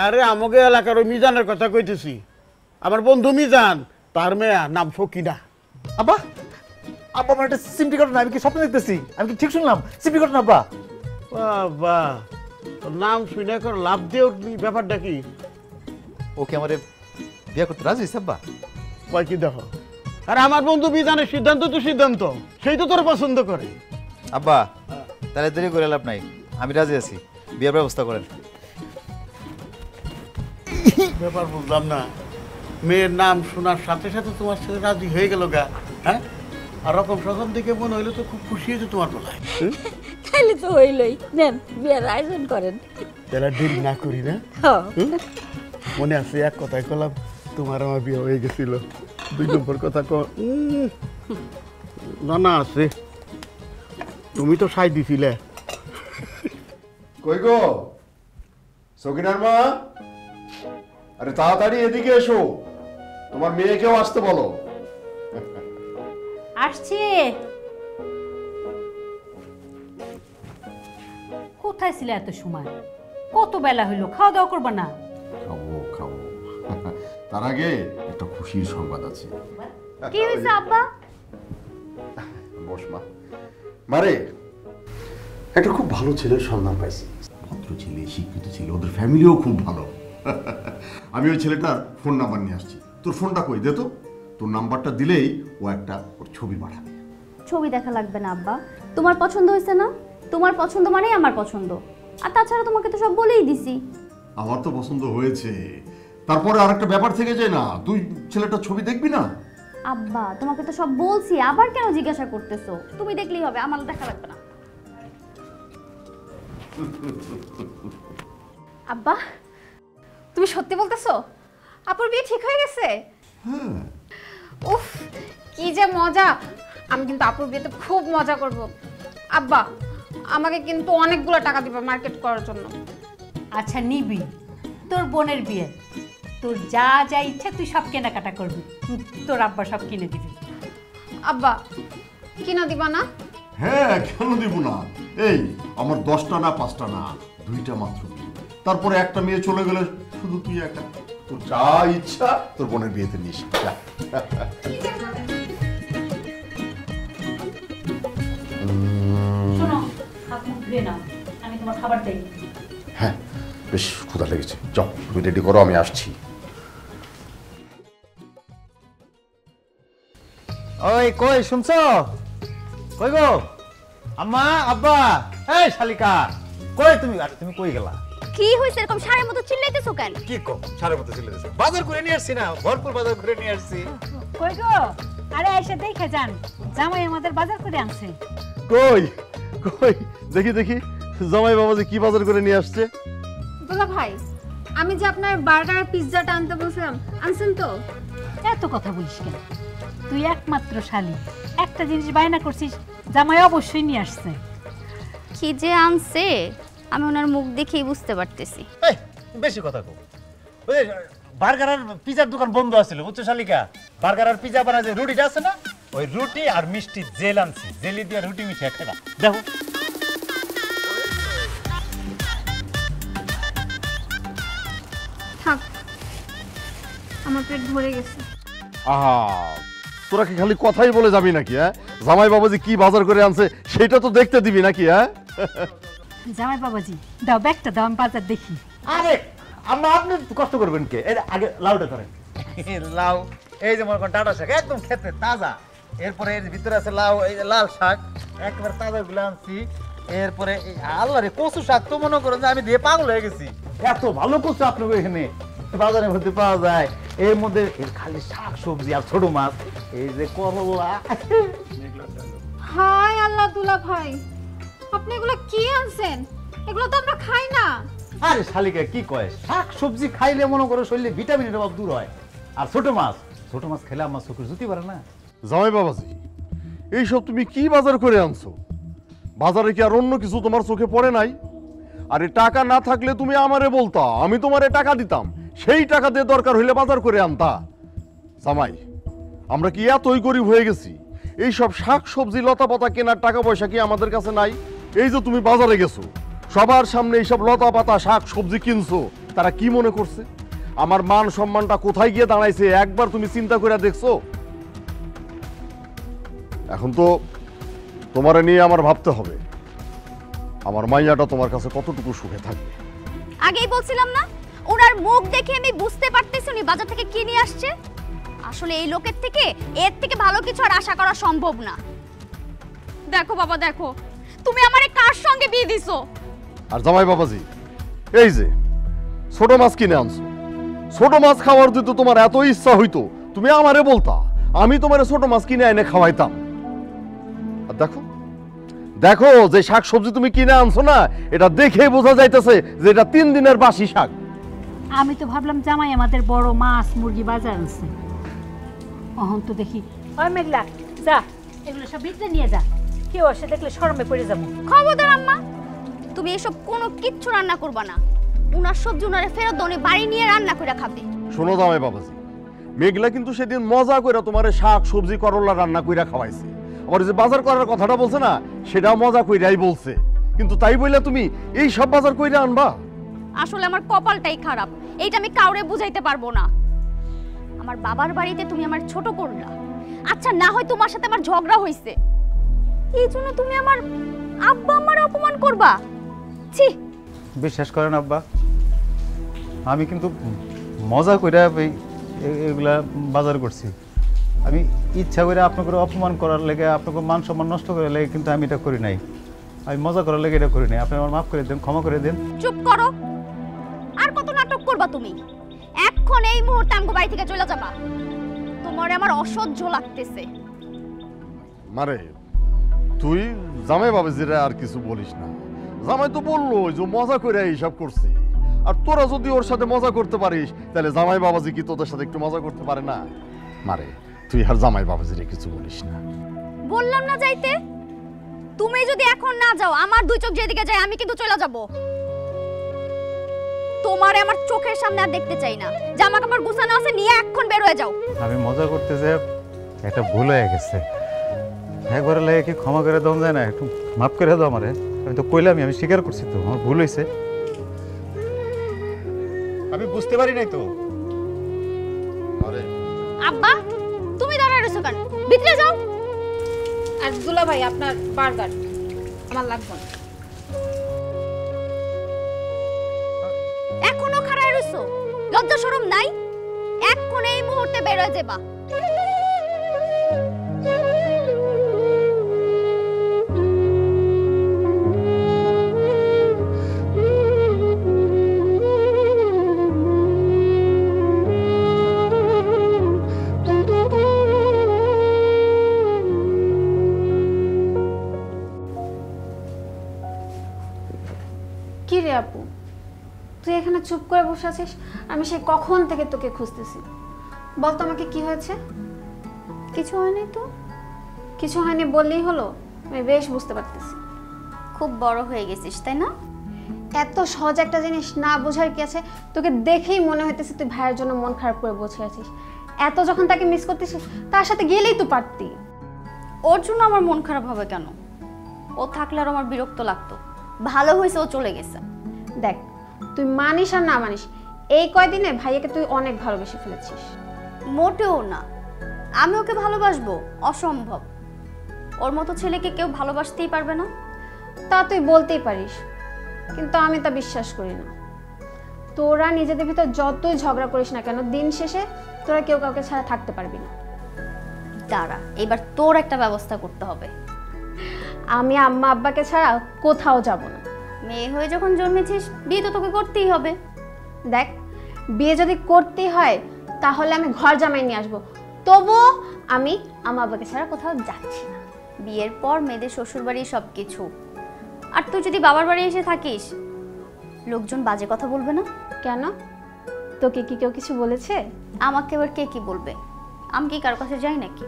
আরে আমাকে এলাকার ওই মিজানের কথা কইতেছি। আমার বন্ধু মিজান, তার মেয়ে নাম সকিনা। আব্বা, আব্বা আমার একটা সিমটি ঘটনা, আমি কি স্বপ্ন দেখতেছি? আমি কি ঠিক শুনলাম? সিমটি ঘটনা আব্বা? বাবা, তোর নাম শুনে এখন লাভ দিয়ে ব্যাপারটা কি? ওকে আমারে বিয়ে করতে রাজি হইছে আব্বা? কয় কি দেখো, আর আমার বন্ধু মিজানের সিদ্ধান্ত তো সিদ্ধান্ত, সেই তো তোর পছন্দ করে। আব্বা তাহলে দেরি করে লাভ নাই, আমি রাজি আছি, বিয়ের ব্যবস্থা করেন। ব্যাপার বুঝলাম না, মেয়ের নাম শোনার সাথে সাথে তোমার সাথে রাজি হয়ে গেল গা? হ্যাঁ, আর রকম সকম দিকে মনে হইলে তো খুব খুশি হয়েছে তোমার বলায়। তাইলে তো হইলই, নেন বিয়ের আয়োজন করেন। তাহলে দেরি না করি না? হ্যাঁ। মনে আছে এক কথায় কলাম তোমার আমার বিয়ে হয়ে গেছিল, 2 নম্বর কথা না আছে, তুমি তো সাই দিছিলে। কই গো সকিনার মা, আরে তাড়াতাড়ি এদিকে এসো, তোমার মেয়েকেও আসতে বলো। আসছি। কোথায় ছিলে এত সময়? কত বেলা হইলো, খাওয়া দাওয়া করবা না? খাবো খাবো, তার আগে একটা খুশির সংবাদ আছে। কি হয়েছে আব্বা? বস মা। মারে, একটা খুব ভালো ছেলের সন্ধান পাইছি, ভদ্র ছেলে, শিক্ষিত ছেলে, ওদের ফ্যামিলিও খুব ভালো। আমি ওই ছেলেটার ফোন নাম্বার নিয়ে আসছি। তোর ফোনটা কই দে তো, তোর নাম্বারটা দিলেই ও একটা ওর ছবি পাঠাবে। ছবি দেখা লাগবে না আব্বা, তোমার পছন্দ হয়েছে না? তোমার পছন্দ মানেই আমার পছন্দ, আর তাছাড়া তোমাকে তো সব বলেই দিছি। আমার তো পছন্দ হয়েছে, তারপরে আরেকটা ব্যাপার থেকে যায় না, তুই ছেলেটার ছবি দেখবি না? আব্বা তোমাকে তো সব বলছি, আবার কেন জিজ্ঞাসা করতেছো? তুমি দেখলেই হবে, আমার দেখা লাগবে না। আব্বা তুমি সত্যি বলতেছো? আপুর বিয়ে ঠিক হয়ে গেছে? উফ কি যে মজা! আমি কিন্তু আপুর বিয়েতে খুব মজা করব। আব্বা আমাকে কিন্তু অনেকগুলো টাকা দিবে মার্কেট করার জন্য। আচ্ছা নিবি, তোর বোনের বিয়ে, তোর যা যা ইচ্ছা তুই সব কেনাকাটা করবি, তোর আব্বা সব কিনে দিবি। আব্বা কিনা দিবা না? হ্যাঁ, কেন দিব না? এই আমার 10টা না 5টা না, 2টা মাত্র, তারপরে একটা মেয়ে চলে গেলে শুধু তুই একা। তোর যা ইচ্ছা তোর বোনের বিয়েতে নিস। শোনো, হাত মুখ ধুয়ে নাও, আমি তোমার খাবার দেই। হ্যাঁ, বেশ ক্ষুধা লেগেছে, যাও তুমি রেডি করো, আমি আসছি। ওই কই শুনছো? কই গো আম্মা, আব্বা, এই শালিকা কই তুমি? আরে তুমি কই গেলা? কি হইছে এরকম সারের মতো চিল্লাইতেছো কেন? কি কো সারের মতো চিল্লাইতেছো? বাজার করে নিয়ে আসছি না, ভরপুর বাজার করে নিয়ে আসছি। কই গো? আরে এসে দেখে যান, জামাই আমাদের বাজার করে আনছে। কই কই দেখি দেখি, জামাই বাবা যে কি বাজার করে নিয়ে আসছে। দুলা ভাই, আমি যে আপনার বার্গার আর পিৎজাটা আনতে বলছিলাম, আনছেন তো? এত কথা বলিস কেন? তুই একমাত্র শালি, একটা জিনিস বায়না করছিস, জামাই অবশ্যই নিয়ে আসছে। কি যে আনছে আমি ওনার মুখ দেখেই বুঝতে পারতেছি। এই বেশি কথা কও। ওই বার্গার আর পিজার দোকান বন্ধ আছিল, বুঝছো শালিকা? বার্গার আর পিজা বানায় যে রুটিটা আছে না, ওই রুটি আর মিষ্টি জেল আনছি, জেলি দিয়ে রুটি মিশিয়ে খেলা। দেখো থাক, আমার পেট ভরে গেছে। আহা, তোরা কি খালি কথাই বলে যাবি নাকি? হ্যাঁ, জামাই বাবাজি কি বাজার করে আনছে সেটা তো দেখতে দিবি নাকি? হ্যাঁ, জামাই বাবাজি দাও ব্যাগটা দাও, আমি বাজার দেখি। আরে আম্মা আপনি কষ্ট করবেন কে? এই আগে লাউটা ধরেন। লাউ এই যে মনে করেন ডাটা শাক একদম খেতে তাজা, এরপরে এর ভিতরে আছে লাউ, এই যে লাল শাক একবার তাজা গুলো আনছি। এরপরে আল্লাহ রে কচু শাক তো মনে করেন যে আমি দিয়ে পাগল হয়ে গেছি। এত ভালো কচু আপনার এখানে বাজারের মধ্যে পাওয়া যায়। এর মধ্যে খালি শাক সবজি আর ছোট মাছ, এই যে করলা। হাই আল্লাহ দুলা ভাই, আপনি এগুলো কি আনছেন? এগুলো তো আমরা খাই না। আরে শালিকা কি কয়, শাক সবজি খাইলে মনে করো শরীরে ভিটামিনের অভাব দূর হয়। আর ছোট মাছ খেলে আমার চোখের জুতি পারে না। জামাই বাবাজি, এইসব তুমি কি বাজার করে আনছো? বাজারে কি আর অন্য কিছু তোমার চোখে পড়ে নাই? আরে টাকা না থাকলে তুমি আমারে বলতা, আমি তোমারে টাকা দিতাম, সেই টাকা দিয়ে দরকার হইলে বাজার করে আনতা। জামাই, আমরা কি এতই গরিব হয়ে গেছি? এইসব শাক সবজি লতা পাতা কেনার টাকা পয়সা কি আমাদের কাছে নাই? এই যে তুমি বাজারে গেছো, সবার সামনে এইসব লতা পাতা শাক সবজি কিনছো, তারা কি মনে করছে? আমার মান সম্মানটা কোথায় গিয়ে দাঁড়াইছে একবার তুমি চিন্তা করে দেখছো? এখন তো তোমারে নিয়ে আমার ভাবতে হবে, আমার মাইয়াটা তোমার কাছে কতটুকু সুখে থাকবে। আগেই বলছিলাম না, ওনার মুখ দেখে আমি বুঝতে পারতেছি উনি বাজার থেকে কি নিয়ে আসছে। আসলে এই লোকের থেকে এর থেকে ভালো কিছু আর আশা করা সম্ভব না। দেখো বাবা দেখো, তুমি আমারে কার সঙ্গে বিয়ে দিছো? আর জামাই বাবাজি, এই যে ছোট মাছ কিনে আনছো, ছোট মাছ খাওয়ার যদি তোমার এত ইচ্ছা হইতো তুমি আমারে বলতা, আমি তোমারে ছোট মাছ কিনে এনে খাওয়াইতাম। আর দেখো দেখো যে শাক সবজি তুমি কিনে আনছো না, এটা দেখে বোঝা যাইতেছে যে এটা 3 দিনের বাসি শাক। আমি তো ভাবলাম জামাই আমাদের বড় মাছ মুরগি বাজার আনছে। অহন তো দেখি ওই মেঘলা যা এগুলো সব ভিতরে নিয়ে যা, কেউ এসে দেখলে শরমে পড়ে যাবো। খবরদার আম্মা, তুমি এসব কোনো কিচ্ছু রান্না করবা না। উনার সবজি উনারে ফেরত দাও, উনি বাড়ি নিয়ে রান্না করে খাবে। শোনো জামাই বাবাজি, মেঘলা কিন্তু সেদিন মজা করে তোমারে শাক সবজি করলা রান্না কইরা খাওয়াইছে। আবার যে বাজার করার কথাটা বলছে না, সেটাও মজা কইরাই বলছে। কিন্তু তাই বইলা তুমি এই সব বাজার কইরা আনবা? আসলে আমার কপালটাই খারাপ, এইটা আমি কাউরে বুঝাইতে পারবো না। আমার বাবার বাড়িতে তুমি আমার ছোট করলা, আচ্ছা না হয় তোমার সাথে আমার ঝগড়া হইছে, এই জন্য তুমি আমার আব্বা আম্মার অপমান করবা? ছি! বিশ্বাস করেন আব্বা, আমি কিন্তু মজা কইরা এগুলা বাজার করছি। আমি ইচ্ছা করে আপনাকে অপমান করার লেগে, আপনাকে মান সম্মান নষ্ট করার লেগে কিন্তু আমি এটা করি নাই। আমি মজা করার লেগে এটা করি নাই। আপনি আমার মাফ করে দেন, ক্ষমা করে দেন। চুপ করো, আর কত নাটক করবা তুমি? এখন এই মুহূর্তে আমগো বাড়ি থেকে চলে যাবা, তোমারে আমার অসহ্য লাগতেছে। মারে তুই জামাই বাবাজিরা আর কিছু বলিস না। জামাই তো বললো যে মজা করে এইসব করছি, আর তোরা যদি ওর সাথে মজা করতে পারিস তাহলে জামাই বাবাজি কি তোদের সাথে একটু মজা করতে পারে না? মারে তুই আর জামাই বাবাজিরে কিছু বলিস না। বললাম না যাইতে, তুমি যদি এখন না যাও আমার দুই চোখ যেদিকে যায় আমি কিন্তু চলে যাব। তোমারে আমার চোখের সামনে আর দেখতে চাই না। জামা কাপড় গুছানো আছে, নিয়ে এখন বের হয়ে যাও। আমি মজা করতে যে একটা ভুল হয়ে গেছে, একবার লাগে কি ক্ষমা করে দেওয়া যায় না? একটু মাফ করে দাও আমারে। আমি তো কইলামই, আমি স্বীকার করছি তো আমার ভুল হয়েছে, আমি বুঝতে পারি নাই তো। আরে আব্বা তুমি দাঁড়ায় রইছো কেন? ভিতরে যাও। আর দুলা ভাই আপনার বার্গার আমার লাগবে না। এখনো খাড়ায় রইছো? লজ্জা শরম নাই? এখন এই মুহূর্তে বের হয়ে যাবা। কি রে আপু, তুই এখানে চুপ করে বসে আছিস? আমি সেই কখন থেকে তোকে খুঁজতেছি। বল তো আমাকে কি হয়েছে? কিছু হয়নি তো? কিছু হয়নি বললেই হলো? আমি বেশ বুঝতে পারতেছি খুব বড় হয়ে গেছিস তাই না? এত সহজ একটা জিনিস না বোঝার কি আছে? তোকে দেখেই মনে হইতেছে তুই ভাইয়ের জন্য মন খারাপ করে বসে আছিস। এত যখন তাকে মিস করতেছিস তার সাথে গেলেই তো পারতি। ওর জন্য আমার মন খারাপ হবে কেন? ও থাকলে আর আমার বিরক্ত লাগতো। ভালো হয়েছে ও চলে গেছে। দেখ, তুই মানিস আর না মানিস, এই কয়দিনে ভাইয়াকে তুই অনেক ভালোবেসে ফেলেছিস। মোটেও না, আমি ওকে ভালোবাসবো? অসম্ভব। ওর মতো ছেলেকে কেউ ভালোবাসতেই পারবে না। তা তুই বলতেই পারিস, কিন্তু আমি তা বিশ্বাস করি না। তোরা নিজেদের ভিতর যতই ঝগড়া করিস না কেন, দিন শেষে তোরা কেউ কাউকে ছাড়া থাকতে পারবি না। দাঁড়া, এবার তোর একটা ব্যবস্থা করতে হবে। আমি আম্মা আব্বাকে ছাড়া কোথাও যাব না। মেয়ে হয়ে যখন জন্মেছিস, বিয়ে তো তোকে করতেই হবে। দেখ, বিয়ে যদি করতেই হয় তাহলে আমি ঘর জামাই নিয়ে আসবো, তবুও আমি আম্মা আব্বাকে ছাড়া কোথাও যাচ্ছি না। বিয়ের পর মেয়েদের শ্বশুর বাড়ি সব কিছু, আর তুই যদি বাবার বাড়ি এসে থাকিস, লোকজন বাজে কথা বলবে না? কেন, তোকে কি কেউ কিছু বলেছে? আমাকে এবার কে কি বলবে? আমি কি কারো কাছে যাই নাকি?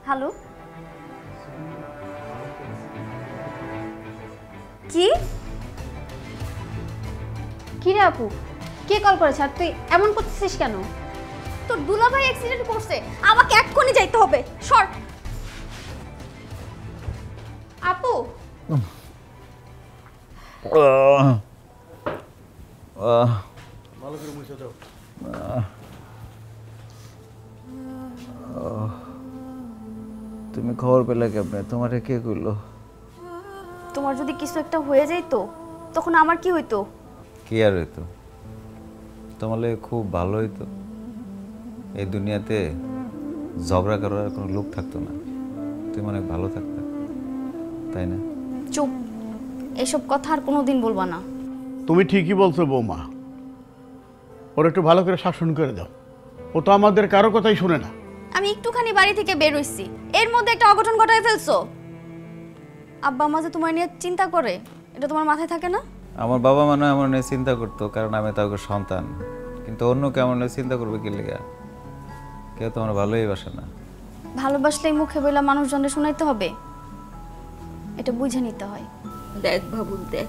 হ্যালো, কি কি রে আপু, কে কল করেছে আর তুই এমন করতেছিস কেন? তোর দুলাভাই অ্যাক্সিডেন্ট করছে, আমাকে এক্ষুনি যাইতে হবে। সর। আপু, তুমি খবর পেলে কেমনে? তোমারে কে কইলো? তোমার যদি কিছু একটা হয়ে যাইতো তখন আমার কি হইতো? কি আর হইতো? তোমার লাগে খুব ভালো হইতো। এই দুনিয়াতে ঝগড়া করার কোনো লোক থাকতো না, তুমি অনেক ভালো থাকতা, তাই না? চুপ, এসব কথা আর কোনোদিন বলবা না। তুমি ঠিকই বলছো বৌমা, ওর একটু ভালো করে শাসন করে দাও। ও তো আমাদের কারো কথাই শুনে না। আমি একটুখানি বাড়ি থেকে বের হইছি, এর মধ্যে একটা অঘটন ঘটায় ফেলছো। আব্বা আম্মা যে তোমার নিয়ে চিন্তা করে, এটা তোমার মাথায় থাকে না? আমার বাবা মা আমার নিয়ে চিন্তা করতো, কারণ আমি তাকে সন্তান। কিন্তু অন্য কেমন চিন্তা করবে কি লেগা? কেউ তো আমার ভালোই বাসে না। ভালোবাসলেই মুখে বইলা মানুষজনকে শোনাইতে হবে, এটা বুঝে নিতে হয়। দেখ বাবুল, দেখ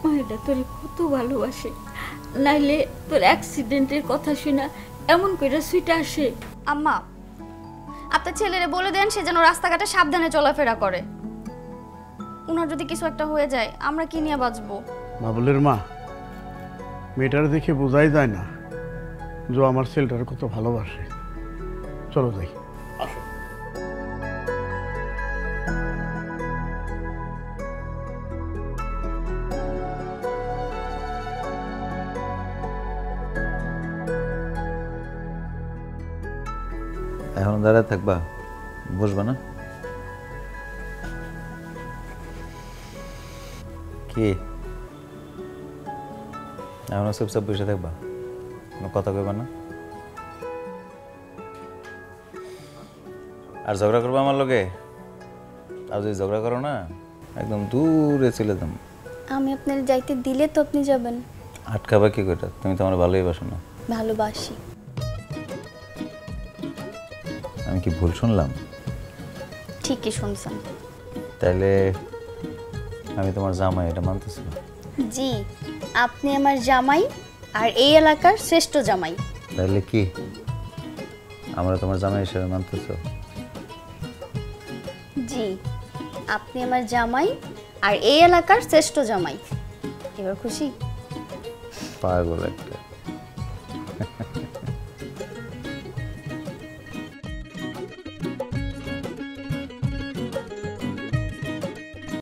মায়েরা তোরে কত ভালোবাসে, নাইলে তোর অ্যাক্সিডেন্টের কথা শুনা এমন করে সুইটা আসে। আম্মা, আপনার ছেলেরে বলে দেন সে যেন রাস্তাঘাটে সাবধানে চলাফেরা করে। উনার যদি কিছু একটা হয়ে যায়, আমরা কি নিয়ে বাঁচবো? বাবুলের মা, মেয়েটার দেখে বোঝাই যায় না যে আমার ছেলেটার কত ভালোবাসে। চলো যাই। এখন দাঁড়ায় থাকবা, বসবা না? কি এখনো চুপচাপ বসে থাকবা? কোনো কথা কইবা না? আর ঝগড়া করবা আমার লগে? আর যদি ঝগড়া করো না, একদম দূরে চলে যাম। আমি আপনার যাইতে দিলে তো আপনি যাবেন। আটকাবা কি করে? তুমি তো আমার ভালোই বাসো না। ভালোবাসি। আমি কি ভুল শুনলাম? ঠিকই শুনছেন। তাইলে আমি তোমার জামাই, এটা মানতেছি? জি, আপনি আমার জামাই, আর এই এলাকার শ্রেষ্ঠ জামাই। তাইলে কি আমরা তোমার জামাই হিসেবে মানতেছো? জি, আপনি আমার জামাই আর এই এলাকার শ্রেষ্ঠ জামাই। এবার খুশি? পাগল একটা।